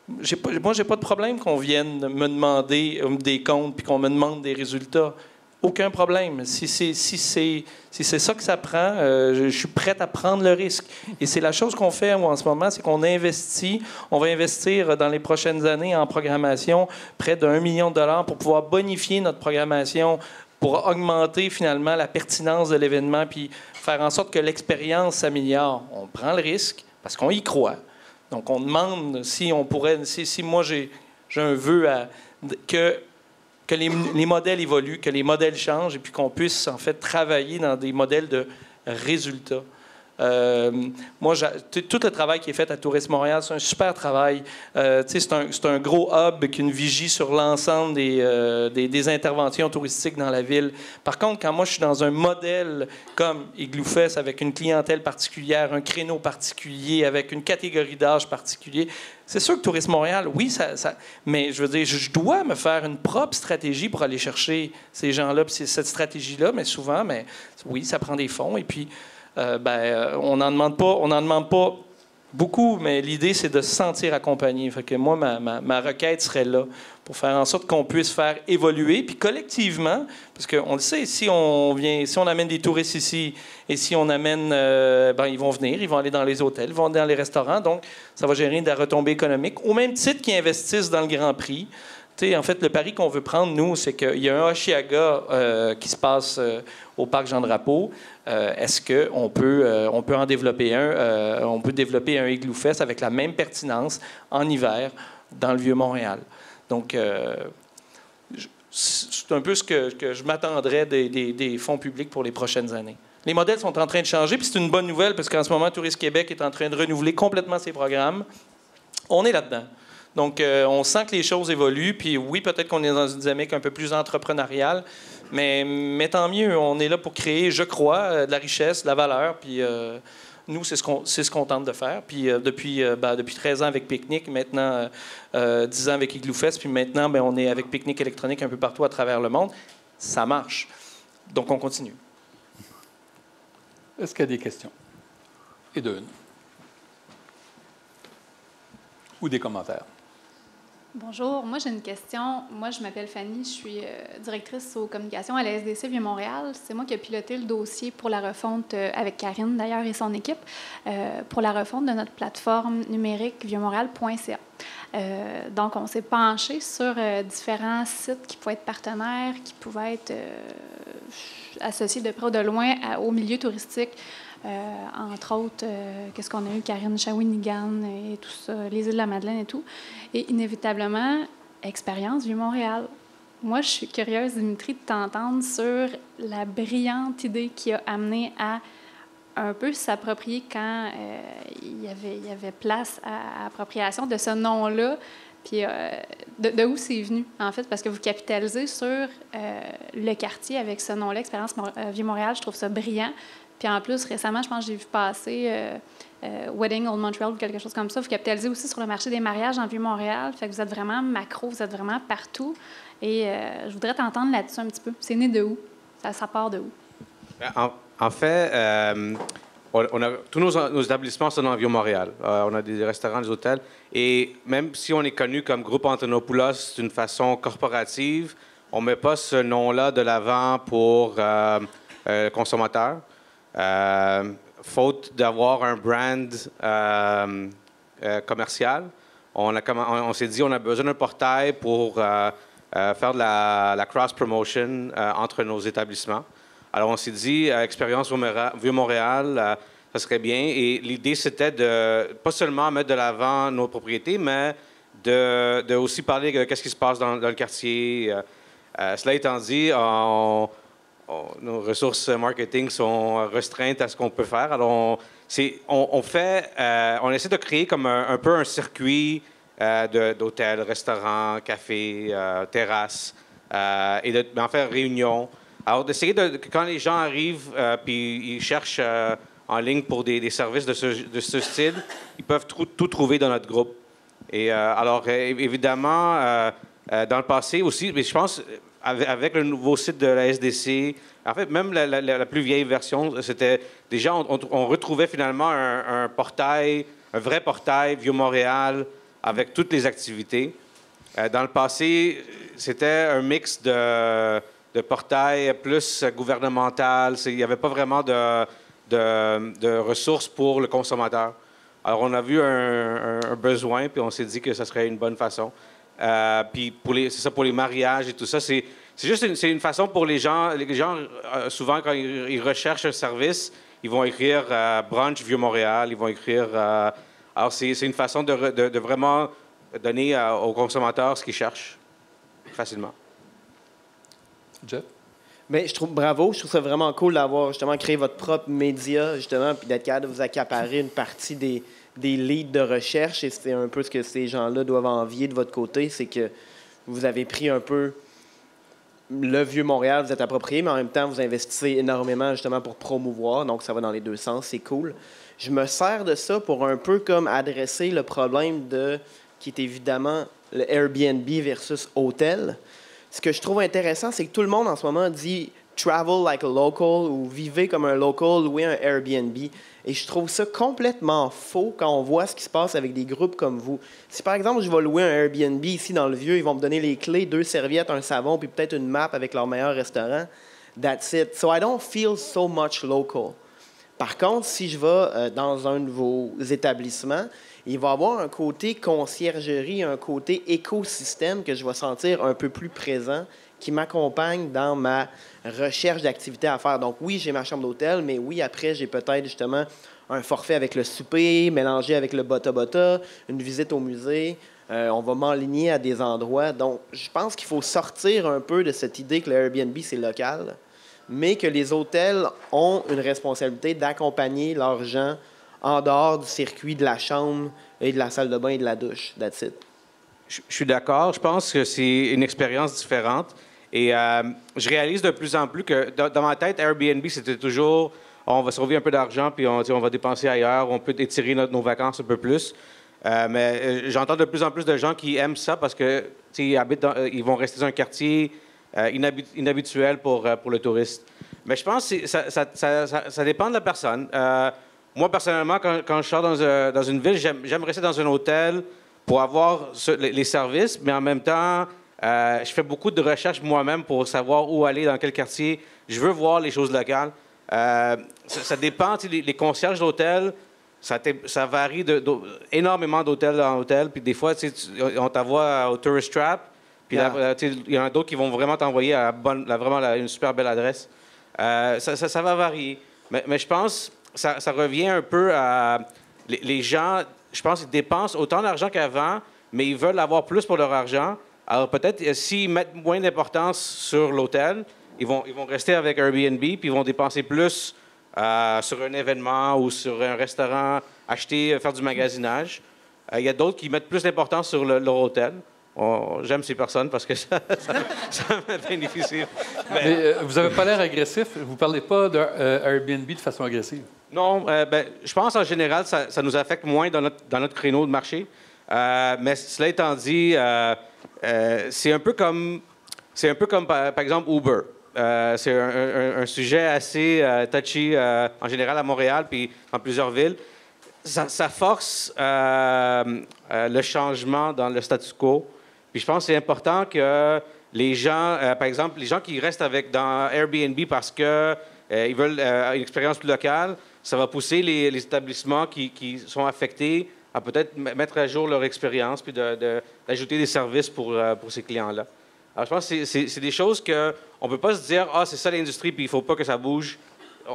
Moi, je n'ai pas de problème qu'on vienne me demander des comptes puis qu'on me demande des résultats. Aucun problème. Si c'est ça que ça prend, je suis prête à prendre le risque. Et c'est la chose qu'on fait en ce moment, c'est qu'on investit. On va investir dans les prochaines années en programmation près d'1 million de dollars pour pouvoir bonifier notre programmation, pour augmenter finalement la pertinence de l'événement puis faire en sorte que l'expérience s'améliore. On prend le risque parce qu'on y croit. Donc, on demande si on pourrait, si moi j'ai un vœu que les modèles évoluent, que les modèles changent et puis qu'on puisse en fait travailler dans des modèles de résultats. Moi, tout le travail qui est fait à Tourisme Montréal, c'est un super travail. C'est un gros hub qui a une vigie sur l'ensemble des interventions touristiques dans la ville. Par contre, quand moi, je suis dans un modèle comme Igloofest, avec une clientèle particulière, un créneau particulier, avec une catégorie d'âge particulier, c'est sûr que Tourisme Montréal, oui, mais je veux dire, je dois me faire une propre stratégie pour aller chercher ces gens-là, puis cette stratégie-là, mais souvent, oui, ça prend des fonds, et puis on n'en demande pas beaucoup, mais l'idée, c'est de se sentir accompagné. Fait que moi, ma requête serait là pour faire en sorte qu'on puisse faire évoluer, puis collectivement, parce qu'on le sait, si on amène des touristes ici, et si on amène, ils vont venir, ils vont aller dans les hôtels, ils vont aller dans les restaurants, donc ça va générer de la retombée économique, au même titre qu'ils investissent dans le Grand Prix. En fait, le pari qu'on veut prendre, nous, c'est qu'il y a un Osheaga qui se passe au Parc Jean-Drapeau. Est-ce qu'on peut en développer un? On peut développer un Igloofest avec la même pertinence en hiver dans le Vieux-Montréal. Donc, c'est un peu ce que je m'attendrais des fonds publics pour les prochaines années. Les modèles sont en train de changer, puis c'est une bonne nouvelle parce qu'en ce moment, Tourisme Québec est en train de renouveler complètement ses programmes. On est là-dedans. Donc, on sent que les choses évoluent. Puis oui, peut-être qu'on est dans une dynamique un peu plus entrepreneuriale, mais tant mieux. On est là pour créer, je crois, de la richesse, de la valeur. Puis nous, c'est ce qu'on tente de faire. Puis depuis 13 ans avec Pique-Nique, maintenant 10 ans avec Igloofest, puis maintenant, on est avec Pique-Nique électronique un peu partout à travers le monde. Ça marche. Donc, on continue. Est-ce qu'il y a des questions? Et d'une. Ou des commentaires? Bonjour, moi j'ai une question. Moi je m'appelle Fanny, je suis directrice aux communications à la SDC Vieux-Montréal. C'est moi qui ai piloté le dossier pour la refonte, avec Karine d'ailleurs et son équipe, pour la refonte de notre plateforme numérique vieuxmontréal.ca. Donc on s'est penché sur différents sites qui pouvaient être partenaires, qui pouvaient être associés de près ou de loin au milieu touristique. Entre autres, qu'est-ce qu'on a eu? Karine, Shawinigan et tout ça, les îles de la Madeleine et tout. Et inévitablement, Expérience Vieux-Montréal. Moi, je suis curieuse, Dimitri, de t'entendre sur la brillante idée qui a amené à un peu s'approprier quand il y avait place à appropriation de ce nom-là. Puis de où c'est venu, en fait, parce que vous capitalisez sur le quartier avec ce nom-là, Expérience Vieux-Montréal. Je trouve ça brillant. Puis en plus, récemment, je pense que j'ai vu passer Wedding Old Montreal ou quelque chose comme ça. Vous capitalisez aussi sur le marché des mariages en Vieux-Montréal. Fait que vous êtes vraiment macro, vous êtes vraiment partout. Et je voudrais t'entendre là-dessus un petit peu. C'est né de où? Ça part de où? En fait, tous nos établissements sont dans Vieux-Montréal. On a des restaurants, des hôtels. Et même si on est connu comme Groupe Antonopoulos d'une façon corporative, on ne met pas ce nom-là de l'avant pour le consommateur. Faute d'avoir un brand commercial, on s'est dit on a besoin d'un portail pour faire de la cross-promotion entre nos établissements. Alors on s'est dit, Expérience Vieux-Montréal, ça serait bien. Et l'idée, c'était de pas seulement mettre de l'avant nos propriétés, mais de aussi parler de ce qui se passe dans le quartier. Cela étant dit, nos ressources marketing sont restreintes à ce qu'on peut faire. Alors, on essaie de créer comme un peu un circuit d'hôtels, restaurants, cafés, terrasses, et en faire réunion. Alors, d'essayer quand les gens arrivent puis ils cherchent en ligne pour des services de ce style, ils peuvent tout trouver dans notre groupe. Et alors, évidemment, dans le passé aussi, mais je pense avec le nouveau site de la SDC, en fait, même la plus vieille version, c'était déjà, on retrouvait finalement un portail, un vrai portail Vieux-Montréal avec toutes les activités. Dans le passé, c'était un mix de portail plus gouvernemental. Il n'y avait pas vraiment de ressources pour le consommateur. Alors, on a vu un besoin, puis on s'est dit que ça serait une bonne façon. Puis c'est ça pour les mariages et tout ça. C'est juste une façon pour les gens. Les gens, souvent, quand ils recherchent un service, ils vont écrire Brunch Vieux-Montréal, ils vont écrire... alors, c'est une façon de vraiment donner aux consommateurs ce qu'ils cherchent facilement. Jeff? Bien, je trouve ça vraiment cool d'avoir justement créé votre propre média, justement, puis d'être capable de vous accaparer une partie des leads de recherche. Et c'est un peu ce que ces gens-là doivent envier de votre côté, c'est que vous avez pris un peu le Vieux-Montréal, vous êtes approprié, mais en même temps, vous investissez énormément justement pour promouvoir, donc ça va dans les deux sens, c'est cool. Je me sers de ça pour un peu comme adresser le problème qui est évidemment le Airbnb versus hôtel. Ce que je trouve intéressant, c'est que tout le monde en ce moment dit « travel like a local » ou « vivez comme un local, louez un Airbnb ». Et je trouve ça complètement faux quand on voit ce qui se passe avec des groupes comme vous. Si par exemple, je vais louer un Airbnb ici dans le Vieux, ils vont me donner les clés, 2 serviettes, un savon, puis peut-être une map avec leur meilleur restaurant. That's it. So I don't feel so much local. Par contre, si je vais dans un de vos établissements, il va y avoir un côté conciergerie, un côté écosystème que je vais sentir un peu plus présent, qui m'accompagne dans ma recherche d'activités à faire. Donc oui, j'ai ma chambre d'hôtel, mais oui, après, j'ai peut-être justement un forfait avec le souper, mélangé avec le bota-bota, une visite au musée. On va m'enligner à des endroits. Donc, je pense qu'il faut sortir un peu de cette idée que le Airbnb, c'est local, mais que les hôtels ont une responsabilité d'accompagner leurs gens en dehors du circuit de la chambre et de la salle de bain et de la douche. That's it. Je suis d'accord. Je pense que c'est une expérience différente. Et je réalise de plus en plus que dans ma tête, Airbnb, c'était toujours on va sauver un peu d'argent puis on va dépenser ailleurs, on peut étirer nos vacances un peu plus. Mais j'entends de plus en plus de gens qui aiment ça parce que ils vont rester dans un quartier inhabituel pour le touriste. Mais je pense que ça dépend de la personne. Moi, personnellement, quand je sors dans une ville, j'aime rester dans un hôtel pour avoir les services, mais en même temps, je fais beaucoup de recherches moi-même pour savoir où aller, dans quel quartier. Je veux voir les choses locales. Ça dépend. Les concierges d'hôtel, ça varie énormément d'hôtel en hôtel. Puis des fois, on t'envoie au Tourist Trap. Puis il y en a d'autres qui vont vraiment t'envoyer à une super belle adresse. Ça va varier. Mais je pense que ça revient un peu à... Les gens, je pense qu'ils dépensent autant d'argent qu'avant, mais ils veulent avoir plus pour leur argent. Alors peut-être, s'ils mettent moins d'importance sur l'hôtel, ils vont rester avec Airbnb, puis ils vont dépenser plus sur un événement ou sur un restaurant, faire du magasinage. Il y a d'autres qui mettent plus d'importance sur leur hôtel. J'aime ces personnes parce que ça m'est bien difficile. Mais vous n'avez pas l'air agressif. Vous ne parlez pas d'Airbnb de façon agressive. Non, je pense en général, ça nous affecte moins dans notre créneau de marché. Mais cela étant dit, c'est un peu comme par exemple Uber. C'est un sujet assez touchy en général à Montréal puis dans plusieurs villes. Ça force le changement dans le statu quo. Puis je pense que c'est important que les gens, par exemple, les gens qui restent dans Airbnb parce que ils veulent une expérience plus locale, ça va pousser les établissements qui sont affectés à peut-être mettre à jour leur expérience puis d'ajouter des services pour ces clients-là. Alors, je pense que c'est des choses qu'on ne peut pas se dire « Ah, c'est ça l'industrie, puis il ne faut pas que ça bouge ».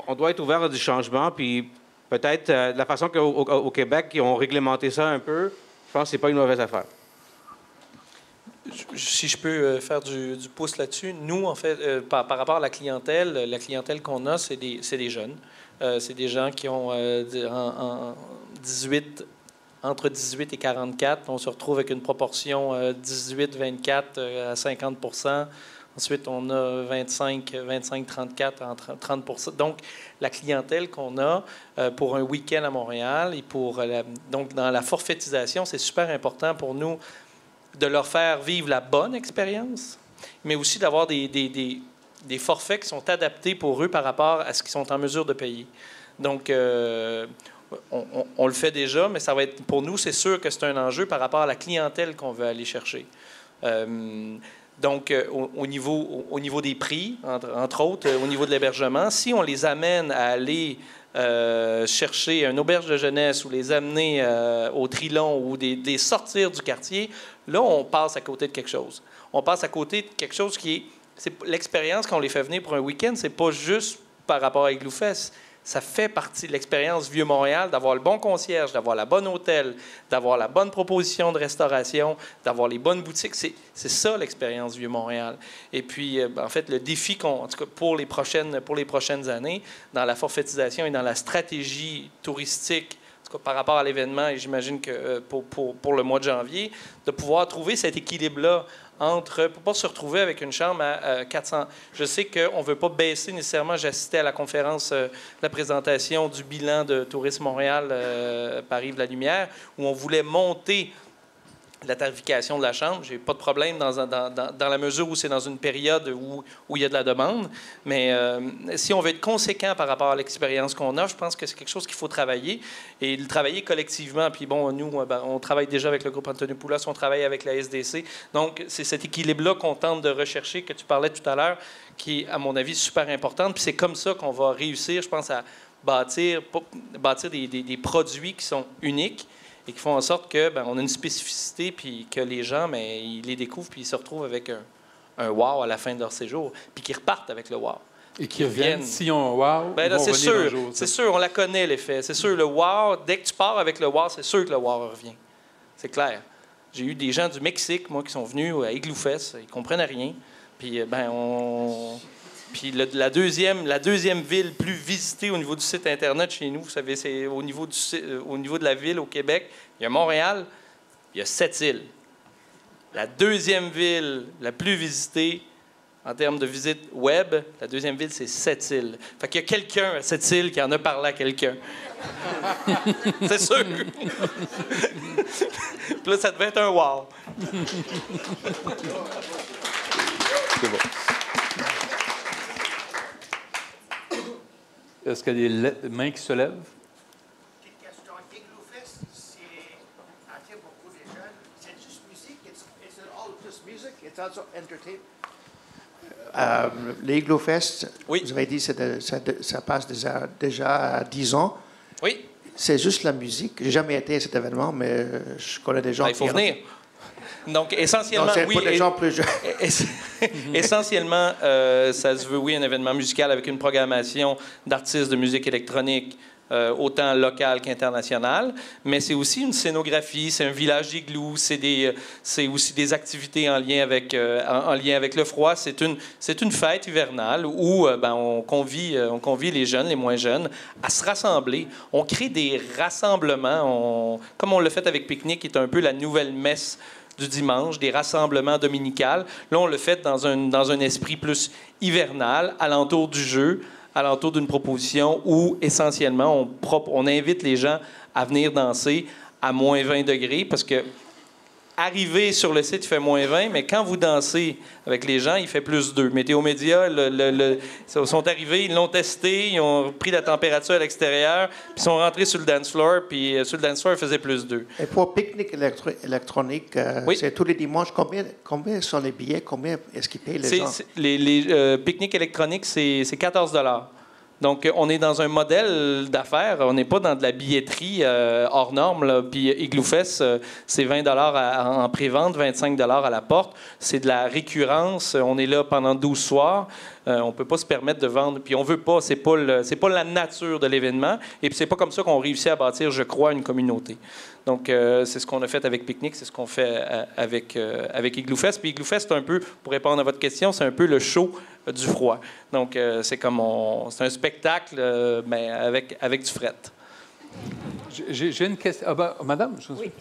On doit être ouvert à du changement, puis peut-être de la façon qu'au Québec, ils ont réglementé ça un peu, je pense que ce n'est pas une mauvaise affaire. Si je peux faire du pouce là-dessus, nous, en fait, par rapport à la clientèle qu'on a, c'est des jeunes. C'est des gens qui ont entre 18 et 44. On se retrouve avec une proportion 18-24 à 50 %. Ensuite, on a 25-34 à 30 %. Donc, la clientèle qu'on a pour un week-end à Montréal et donc dans la forfaitisation, c'est super important pour nous de leur faire vivre la bonne expérience, mais aussi d'avoir des forfaits qui sont adaptés pour eux par rapport à ce qu'ils sont en mesure de payer. Donc, on le fait déjà, mais ça va être, pour nous, c'est sûr que c'est un enjeu par rapport à la clientèle qu'on veut aller chercher. Donc, au niveau des prix, entre autres, au niveau de l'hébergement, si on les amène à aller chercher une auberge de jeunesse ou les amener au Trilon ou des sortir du quartier, là, on passe à côté de quelque chose. On passe à côté de quelque chose c'est l'expérience qu'on les fait venir pour un week-end, c'est pas juste par rapport à Igloo Fest. Ça fait partie de l'expérience Vieux-Montréal, d'avoir le bon concierge, d'avoir la bonne hôtel, d'avoir la bonne proposition de restauration, d'avoir les bonnes boutiques. C'est ça, l'expérience Vieux-Montréal. Et puis, en fait, le défi, en tout cas pour les prochaines années, dans la forfaitisation et dans la stratégie touristique, en tout cas par rapport à l'événement, et j'imagine que pour le mois de janvier, de pouvoir trouver cet équilibre-là pour ne pas se retrouver avec une chambre à 400. Je sais qu'on ne veut pas baisser nécessairement. J'assistais à la conférence, la présentation du bilan de Tourisme Montréal par Yves-Lalumière, où on voulait monter la tarification de la chambre. J'ai pas de problème dans la mesure où c'est dans une période où il y a de la demande. Mais si on veut être conséquent par rapport à l'expérience qu'on a, je pense que c'est quelque chose qu'il faut travailler et le travailler collectivement. Puis bon, nous, on travaille déjà avec le groupe Antonopoulos, on travaille avec la SDC. Donc, c'est cet équilibre-là qu'on tente de rechercher, que tu parlais tout à l'heure, qui est, à mon avis, super importante. Puis c'est comme ça qu'on va réussir, je pense, à bâtir des produits qui sont uniques et qui font en sorte qu'on a une spécificité, puis que les gens, ils les découvrent, puis ils se retrouvent avec un wow à la fin de leur séjour, puis qu'ils repartent avec le wow. Et qu'ils reviennent. Si on wow, ils vont revenir un jour. C'est sûr, on la connaît, l'effet. C'est sûr, le wow, dès que tu pars avec le wow, c'est sûr que le wow revient. C'est clair. J'ai eu des gens du Mexique, moi, qui sont venus à Igloo Fest, ils ne comprenaient rien. Puis, Puis la deuxième ville plus visitée au niveau du site Internet chez nous, vous savez, c'est au niveau de la ville au Québec. Il y a Montréal, il y a Sept-Îles. La deuxième ville la plus visitée en termes de visite web, la deuxième ville, c'est Sept-Îles. Fait qu'il y a quelqu'un à Sept-Îles qui en a parlé à quelqu'un. C'est sûr. Puis là, ça devait être un wow. C'est bon. Est-ce qu'il y a des mains qui se lèvent? Petite question. Igloo Fest, c'est attire beaucoup de jeunes. Stazzo Entertainment. L'Igloo Fest, Oui. vous avez dit que ça passe déjà à 10 ans. Oui. C'est juste la musique. J'ai jamais été à cet événement, mais je connais des gens Il faut venir. Donc, essentiellement, non, c'est oui. pour des gens plus jeunes. Essentiellement, ça se veut, oui, un événement musical avec une programmation d'artistes de musique électronique, autant locale qu'internationale, mais c'est aussi une scénographie, c'est un village igloo, c'est aussi des activités en lien avec le froid. C'est une fête hivernale où on convie les jeunes, les moins jeunes, à se rassembler. On crée des rassemblements, comme on l'a fait avec Pique-Nique, qui est un peu la nouvelle messe du dimanche, des rassemblements dominicaux. Là, on le fait dans un esprit plus hivernal, alentour du jeu, alentour d'une proposition où, essentiellement, on invite les gens à venir danser à moins 20 degrés, parce que arriver sur le site, il fait moins 20, mais quand vous dansez avec les gens, il fait plus 2. Météo Média sont arrivés, ils l'ont testé, ils ont pris la température à l'extérieur, puis ils sont rentrés sur le dance floor, puis sur le dance floor, il faisait plus 2. Et pour Pique-Nique électronique, oui. C'est tous les dimanches. Combien sont les billets? Combien est-ce qu'ils payent les gens? Les pique-niques électroniques, c'est 14 $. Donc, on est dans un modèle d'affaires. On n'est pas dans de la billetterie hors norme, là. Puis Igloo Fest, c'est 20 $ en pré-vente, 25 $ à la porte. C'est de la récurrence. On est là pendant 12 soirs. On ne peut pas se permettre de vendre. Puis on veut pas. C'est pas la nature de l'événement. Et puis c'est pas comme ça qu'on réussit à bâtir, je crois, une communauté. Donc, c'est ce qu'on a fait avec Pique-Nique, c'est ce qu'on fait avec Igloo Fest. Puis Igloo Fest, c'est un peu, pour répondre à votre question, c'est un peu le show du froid. Donc, c'est un spectacle, mais avec du fret. J'ai une question. Madame? Oui.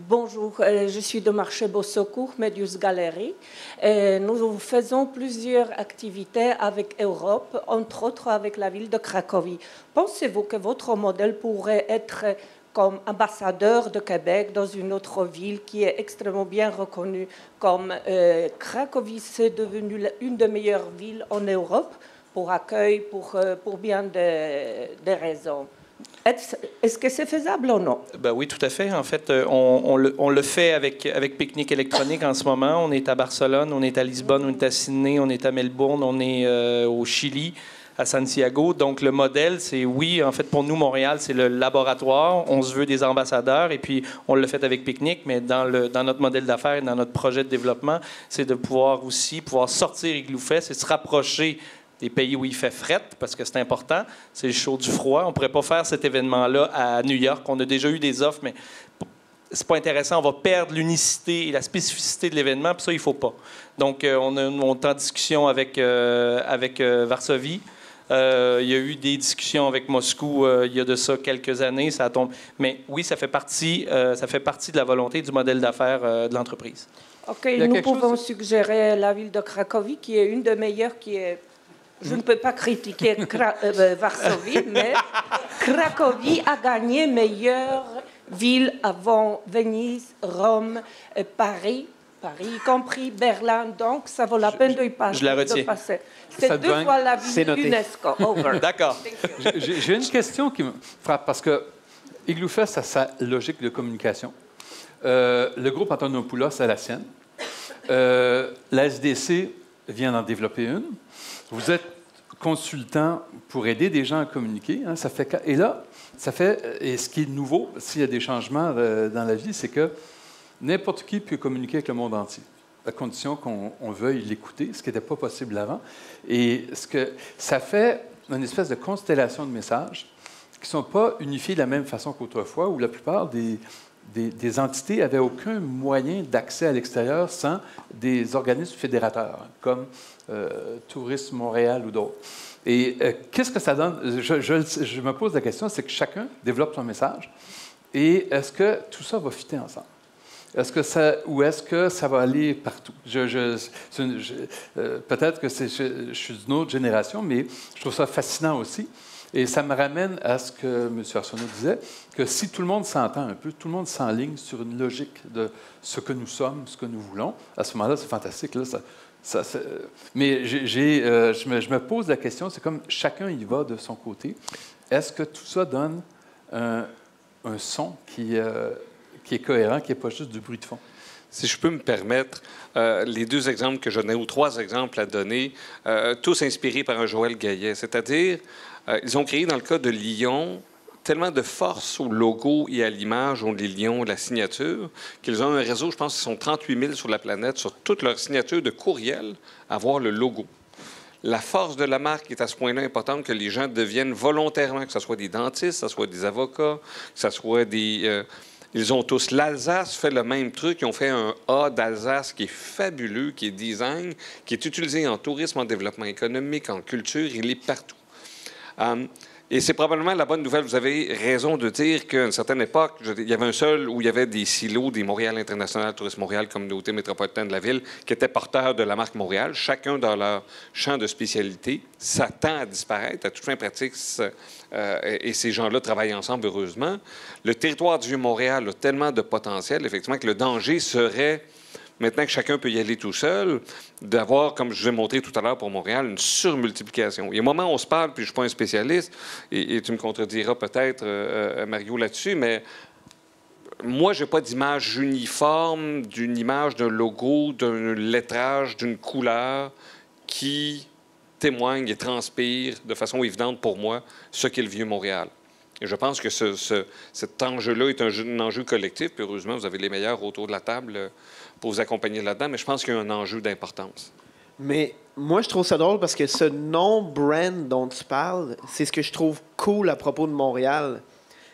Bonjour, je suis de Marché Beau-Secours, Medius Galerie. Nous faisons plusieurs activités avec Europe, entre autres avec la ville de Cracovie. Pensez-vous que votre modèle pourrait être comme ambassadeur de Québec dans une autre ville qui est extrêmement bien reconnue comme Cracovie, c'est devenu une des meilleures villes en Europe pour accueil, pour bien des raisons. Est-ce que c'est faisable ou non? Ben oui, tout à fait. En fait, on le fait avec Pique-Nique électronique en ce moment. On est à Barcelone, on est à Lisbonne, on est à Sydney, on est à Melbourne, on est au Chili, à Santiago. Donc, le modèle, c'est oui, en fait, pour nous, Montréal, c'est le laboratoire. On se veut des ambassadeurs et puis on le fait avec Pique-Nique, mais dans notre modèle d'affaires, dans notre projet de développement, c'est de pouvoir sortir Igloo Fest et se rapprocher des pays où il fait fret, parce que c'est important. C'est le show du froid. On ne pourrait pas faire cet événement-là à New York. On a déjà eu des offres, mais c'est pas intéressant. On va perdre l'unicité et la spécificité de l'événement, puis ça, il ne faut pas. Donc, on est en discussion avec Varsovie. Il y a eu des discussions avec Moscou il y a de ça quelques années. Ça tombe. Mais oui, ça fait partie de la volonté du modèle d'affaires de l'entreprise. OK, nous pouvons suggérer la ville de Cracovie, qui est une des meilleures, qui est... Je ne peux pas critiquer Varsovie, mais Cracovie a gagné meilleure ville avant Venise, Rome, Paris, y compris Berlin. Donc, ça vaut la peine de passer. Je la retiens. C'est 2 fois la ville UNESCO. Over. D'accord. J'ai une question qui me frappe, parce que Igloo Fest a sa logique de communication. Le groupe Antonopoulos a la sienne. La SDC vient d'en développer une. Vous êtes consultant pour aider des gens à communiquer. Hein, et ce qui est nouveau, s'il y a des changements dans la vie, c'est que n'importe qui peut communiquer avec le monde entier, à condition qu'on veuille l'écouter, ce qui n'était pas possible avant. Et ça fait une espèce de constellation de messages qui ne sont pas unifiés de la même façon qu'autrefois, où la plupart des entités n'avaient aucun moyen d'accès à l'extérieur sans des organismes fédérateurs, comme Tourisme Montréal ou d'autres. Et qu'est-ce que ça donne? Je me pose la question, c'est que chacun développe son message. Et est-ce que tout ça va fitter ensemble? Ou est-ce que ça va aller partout? Peut-être que je suis d'une autre génération, mais je trouve ça fascinant aussi. Et ça me ramène à ce que M. Arsenault disait, que si tout le monde s'entend un peu, tout le monde s'enligne sur une logique de ce que nous sommes, ce que nous voulons, à ce moment-là, c'est fantastique. Là, mais je me pose la question, c'est comme chacun y va de son côté. Est-ce que tout ça donne un son qui est cohérent, qui n'est pas juste du bruit de fond? Si je peux me permettre, les deux exemples que je donnais, ou trois exemples à donner, tous inspirés par un Joël Gaillet. C'est-à-dire, ils ont créé, dans le cas de Lyon, tellement de force au logo et à l'image, ont les lions, la signature, qu'ils ont un réseau, je pense qu'ils sont 38 000 sur la planète, sur toute leur signature de courriel, à voir le logo. La force de la marque est à ce point-là importante que les gens deviennent volontairement, que ce soit des dentistes, que ce soit des avocats, que ce soit des... ils ont tous... L'Alsace fait le même truc. Ils ont fait un A d'Alsace qui est fabuleux, qui est design, qui est utilisé en tourisme, en développement économique, en culture. Il est partout. Et c'est probablement la bonne nouvelle. Vous avez raison de dire qu'à une certaine époque, il y avait un seul où il y avait des silos, des Montréal International, Tourisme Montréal, communauté métropolitaine de la ville, qui étaient porteurs de la marque Montréal, chacun dans leur champ de spécialité. Ça tend à disparaître. À toute fin pratique, et ces gens-là travaillent ensemble, heureusement. Le territoire du Vieux-Montréal a tellement de potentiel, effectivement, que le danger serait... Maintenant que chacun peut y aller tout seul, d'avoir, comme je vous ai montré tout à l'heure pour Montréal, une surmultiplication. Il y a un moment où on se parle, puis je ne suis pas un spécialiste, et tu me contrediras peut-être, Mario, là-dessus, mais moi, je n'ai pas d'image uniforme, d'une image, d'un logo, d'un lettrage, d'une couleur qui témoigne et transpire de façon évidente pour moi ce qu'est le Vieux-Montréal. Et je pense que cet enjeu-là est un enjeu collectif, puis heureusement, vous avez les meilleurs autour de la table pour vous accompagner là-dedans, mais je pense qu'il y a un enjeu d'importance. Mais moi, je trouve ça drôle parce que ce non-brand dont tu parles, c'est ce que je trouve cool à propos de Montréal.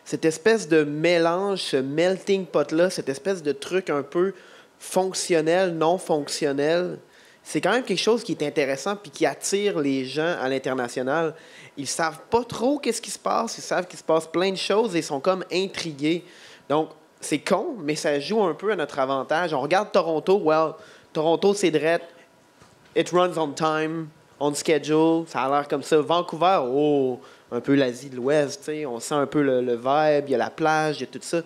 Cette espèce de mélange, ce melting pot-là, cette espèce de truc un peu fonctionnel, non fonctionnel, c'est quand même quelque chose qui est intéressant puis qui attire les gens à l'international. Ils savent pas trop qu'est-ce qui se passe, ils savent qu'il se passe plein de choses et ils sont comme intrigués. Donc, c'est con, mais ça joue un peu à notre avantage. On regarde Toronto, Toronto, c'est drette, it runs on time, on schedule, ça a l'air comme ça. Vancouver, un peu l'Asie de l'Ouest, on sent un peu le vibe, il y a la plage, il y a tout ça.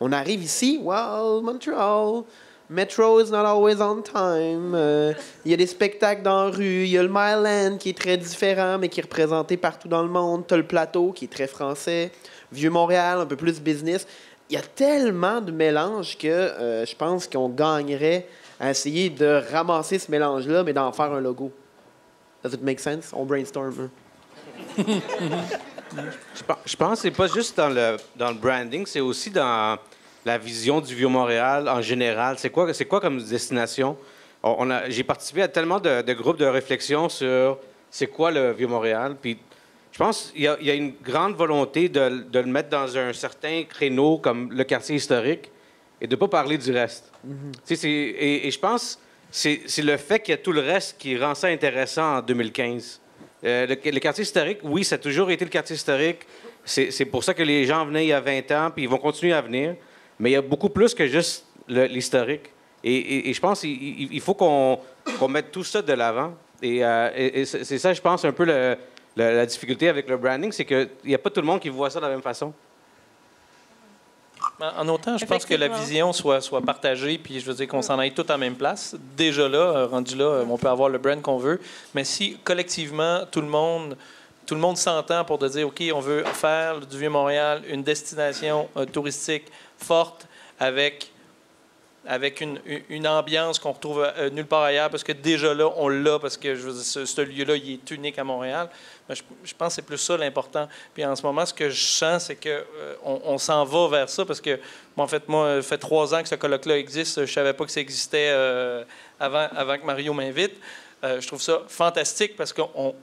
On arrive ici, Montreal, Metro is not always on time. Il y a des spectacles dans la rue. Il y a le Mile End qui est très différent, mais qui est représenté partout dans le monde. Tu as le plateau qui est très français. Vieux-Montréal, un peu plus business. Il y a tellement de mélanges que je pense qu'on gagnerait à essayer de ramasser ce mélange-là, mais d'en faire un logo. Does it make sense? On brainstorm. Je pense que c'est pas juste dans le branding, c'est aussi dans la vision du Vieux-Montréal en général. C'est quoi comme destination? J'ai participé à tellement de groupes de réflexion sur c'est quoi le Vieux-Montréal. Puis je pense qu'il y a une grande volonté de le mettre dans un certain créneau comme le quartier historique et de ne pas parler du reste. Mm-hmm. Et je pense que c'est le fait qu'il y a tout le reste qui rend ça intéressant en 2015. Le quartier historique, oui, ça a toujours été le quartier historique. C'est pour ça que les gens venaient il y a 20 ans, puis ils vont continuer à venir. Mais il y a beaucoup plus que juste l'historique. Et je pense qu'il faut qu'on mette tout ça de l'avant. Et c'est ça, je pense, un peu la difficulté avec le branding, c'est qu'il n'y a pas tout le monde qui voit ça de la même façon. En autant, je pense que la vision soit partagée, puis je veux dire qu'on s'en aille tous à la même place. Déjà là, rendu là, on peut avoir le brand qu'on veut. Mais si, collectivement, tout le monde s'entend pour de dire, OK, on veut faire du Vieux-Montréal une destination touristique forte avec une ambiance qu'on retrouve nulle part ailleurs, parce que déjà là, on l'a, parce que je veux dire, ce lieu-là, il est unique à Montréal. Mais je pense que c'est plus ça l'important. Puis en ce moment, ce que je sens, c'est qu'on s'en va vers ça, parce que, en fait, moi, ça fait 3 ans que ce colloque-là existe. Je ne savais pas que ça existait avant que Mario m'invite. Je trouve ça fantastique, parce qu'on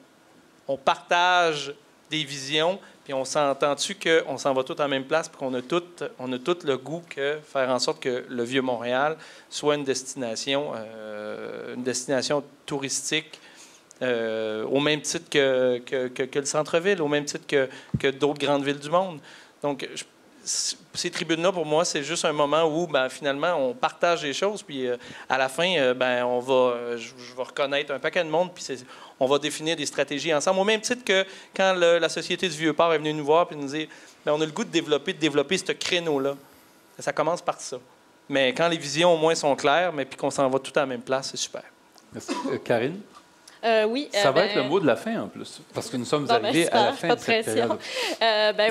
partage des visions, puis on s'entend-tu qu'on s'en va tous à la même place, puis qu'on a tout le goût que faire en sorte que le Vieux-Montréal soit une destination touristique au même titre que le centre-ville, au même titre que d'autres grandes villes du monde. Donc, ces tribunes-là, pour moi, c'est juste un moment où, finalement, on partage les choses, puis à la fin, je vais reconnaître un paquet de monde, puis on va définir des stratégies ensemble, au même titre que quand la Société du Vieux-Port est venue nous voir et nous dire on a le goût de développer ce créneau-là. Ça commence par ça. Mais quand les visions, au moins, sont claires, mais puis qu'on s'en va tout à la même place, c'est super. Merci. Karine? Oui. Ça va être le mot de la fin, en plus, parce que nous sommes arrivés à la fin de cette période.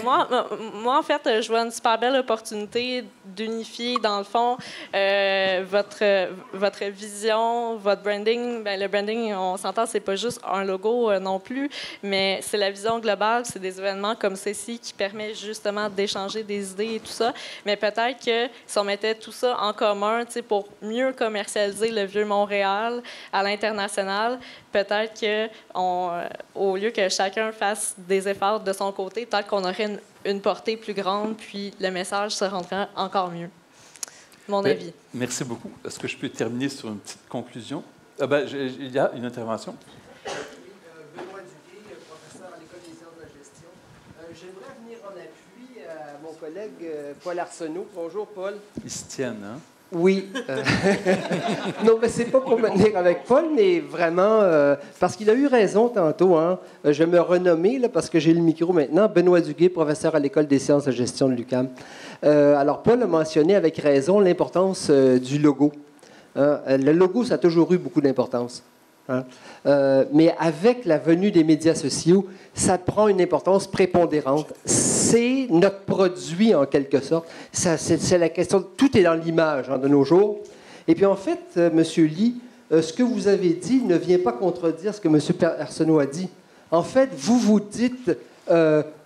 Moi, en fait, je vois une super belle opportunité d'unifier, dans le fond, votre vision, votre branding. Le branding, on s'entend, c'est pas juste un logo non plus, mais c'est la vision globale. C'est des événements comme ceci qui permettent justement d'échanger des idées et tout ça. Mais peut-être que si on mettait tout ça en commun, pour mieux commercialiser le Vieux-Montréal à l'international, peut-être qu'au lieu que chacun fasse des efforts de son côté, peut-être qu'on aurait une portée plus grande, puis le message se rendrait encore mieux. Mon avis. Merci beaucoup. Est-ce que je peux terminer sur une petite conclusion? Il y a une intervention. Benoît Duguay, professeur à l'École des sciences de la gestion. J'aimerais venir en appui à mon collègue Paul Arsenault. Bonjour, Paul. Ils se tiennent, hein? Oui. Non, mais c'est pas pour me tenir avec Paul, mais vraiment, parce qu'il a eu raison tantôt. Hein. Je vais me renommer, là, parce que j'ai le micro maintenant. Benoît Duguay, professeur à l'École des sciences de gestion de l'UQAM. Alors, Paul a mentionné avec raison l'importance du logo. Le logo, ça a toujours eu beaucoup d'importance. Hein. Mais avec la venue des médias sociaux, ça prend une importance prépondérante. C'est notre produit, en quelque sorte. C'est la question, tout est dans l'image de nos jours. Et puis, en fait, M. Lee, ce que vous avez dit ne vient pas contredire ce que M. Arsenault a dit. En fait, vous dites,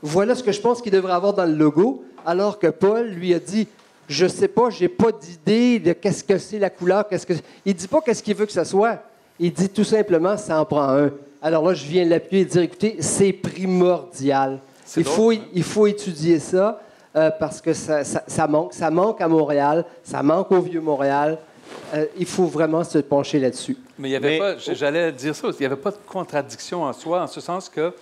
voilà ce que je pense qu'il devrait avoir dans le logo, alors que Paul lui a dit, je ne sais pas, je n'ai pas d'idée de qu'est-ce que c'est la couleur. Il ne dit pas qu'est-ce qu'il veut que ça soit. Il dit tout simplement, ça en prend un. Alors là, je viens l'appuyer et dire, écoutez, c'est primordial. Il faut étudier ça parce que ça manque. Ça manque à Montréal, ça manque au Vieux-Montréal. Il faut vraiment se pencher là-dessus. Mais il n'y avait pas, j'allais dire ça, il n'y avait pas de contradiction en soi, en ce sens que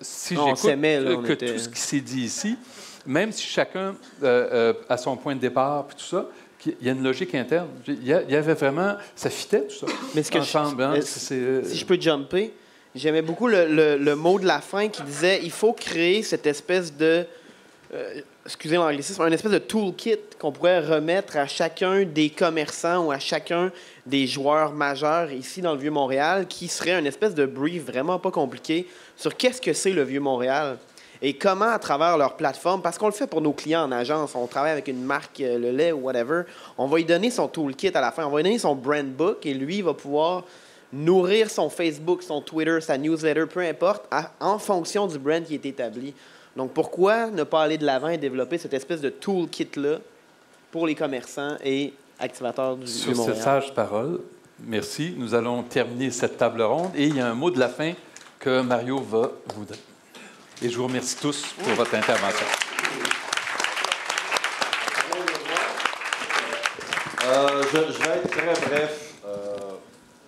si j'écoute tout ce qui s'est dit ici, même si chacun a son point de départ et tout ça, il y a une logique interne. Il y avait vraiment... Ça fitait, tout ça. Mais ensemble. Si je peux jumper, j'aimais beaucoup le mot de la fin qui disait il faut créer cette espèce de... excusez l'anglicisme, une espèce de toolkit qu'on pourrait remettre à chacun des commerçants ou à chacun des joueurs majeurs ici dans le Vieux-Montréal, qui serait une espèce de brief vraiment pas compliqué sur qu'est-ce que c'est le Vieux-Montréal. Et comment, à travers leur plateforme, parce qu'on le fait pour nos clients en agence, on travaille avec une marque, le lait ou whatever, on va lui donner son toolkit à la fin, on va lui donner son brand book et lui, il va pouvoir nourrir son Facebook, son Twitter, sa newsletter, peu importe, en fonction du brand qui est établi. Donc, pourquoi ne pas aller de l'avant et développer cette espèce de toolkit-là pour les commerçants et activateurs du Vieux-Montréal? Sur ces sages paroles, merci. Nous allons terminer cette table ronde et il y a un mot de la fin que Mario va vous donner. Et je vous remercie tous pour votre intervention. Je vais être très bref.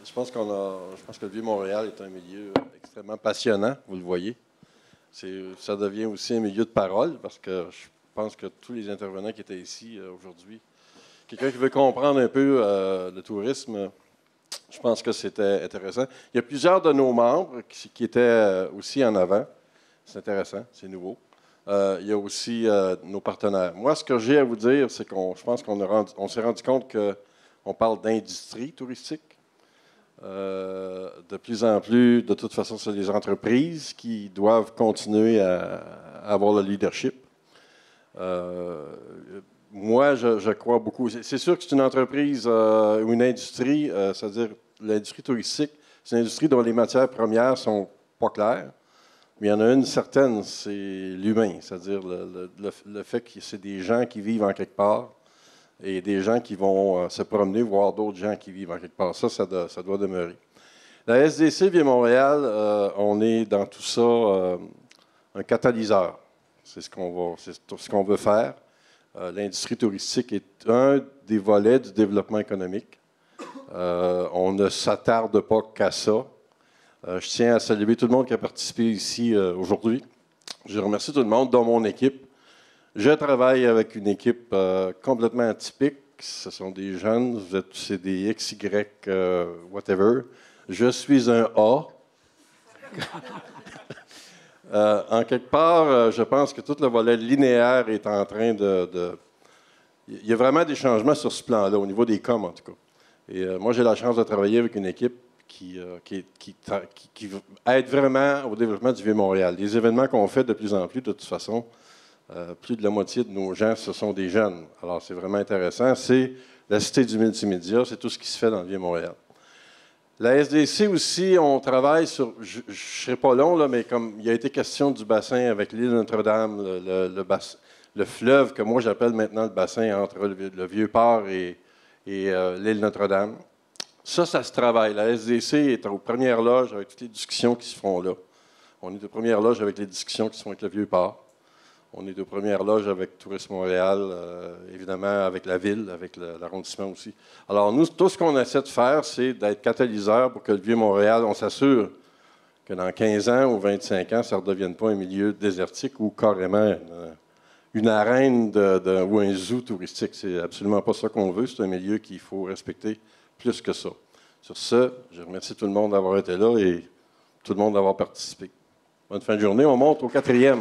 Je pense que le Vieux-Montréal est un milieu extrêmement passionnant, vous le voyez. Ça devient aussi un milieu de parole, parce que je pense que tous les intervenants qui étaient ici aujourd'hui, quelqu'un qui veut comprendre un peu le tourisme, je pense que c'était intéressant. Il y a plusieurs de nos membres qui étaient aussi en avant. C'est intéressant, c'est nouveau. Il y a aussi nos partenaires. Moi, ce que j'ai à vous dire, c'est je pense qu'on s'est rendu compte qu'on parle d'industrie touristique. De plus en plus, de toute façon, c'est les entreprises qui doivent continuer à avoir le leadership. Moi, je crois beaucoup. C'est sûr que c'est une entreprise ou une industrie, c'est-à-dire l'industrie touristique, c'est une industrie dont les matières premières sont pas claires. Mais il y en a une certaine, c'est l'humain, c'est-à-dire le fait que c'est des gens qui vivent en quelque part et des gens qui vont se promener, voir d'autres gens qui vivent en quelque part. Ça doit demeurer. La SDC Vieux-Montréal, on est dans tout ça un catalyseur. C'est ce qu'on veut faire. L'industrie touristique est un des volets du développement économique. On ne s'attarde pas qu'à ça. Je tiens à saluer tout le monde qui a participé ici aujourd'hui. Je remercie tout le monde, dont mon équipe. Je travaille avec une équipe complètement atypique. Ce sont des jeunes, c'est des XY, whatever. Je suis un A. En quelque part, je pense que tout le volet linéaire est en train de... Il y a vraiment des changements sur ce plan-là, au niveau des coms en tout cas. Et moi, j'ai la chance de travailler avec une équipe qui aident vraiment au développement du Vieux-Montréal. Les événements qu'on fait de plus en plus, de toute façon, plus de la moitié de nos gens, ce sont des jeunes. Alors, c'est vraiment intéressant. C'est la Cité du multimédia, c'est tout ce qui se fait dans le Vieux-Montréal. La SDC aussi, on travaille sur, je ne serai pas long, là, mais comme il a été question du bassin avec l'île Notre-Dame, le fleuve que moi j'appelle maintenant le bassin entre le Vieux-Port et l'île Notre-Dame. Ça se travaille. La SDC est aux premières loges avec toutes les discussions qui se font là. On est aux premières loges avec les discussions qui se font avec le Vieux-Port. On est aux premières loges avec Tourisme Montréal, évidemment avec la ville, avec l'arrondissement aussi. Alors nous, tout ce qu'on essaie de faire, c'est d'être catalyseur pour que le Vieux-Montréal, on s'assure que dans 15 ans ou 25 ans, ça ne redevienne pas un milieu désertique ou carrément une arène ou un zoo touristique. C'est absolument pas ça qu'on veut. C'est un milieu qu'il faut respecter plus que ça. Sur ce, je remercie tout le monde d'avoir été là et tout le monde d'avoir participé. Bonne fin de journée. On monte au 4e.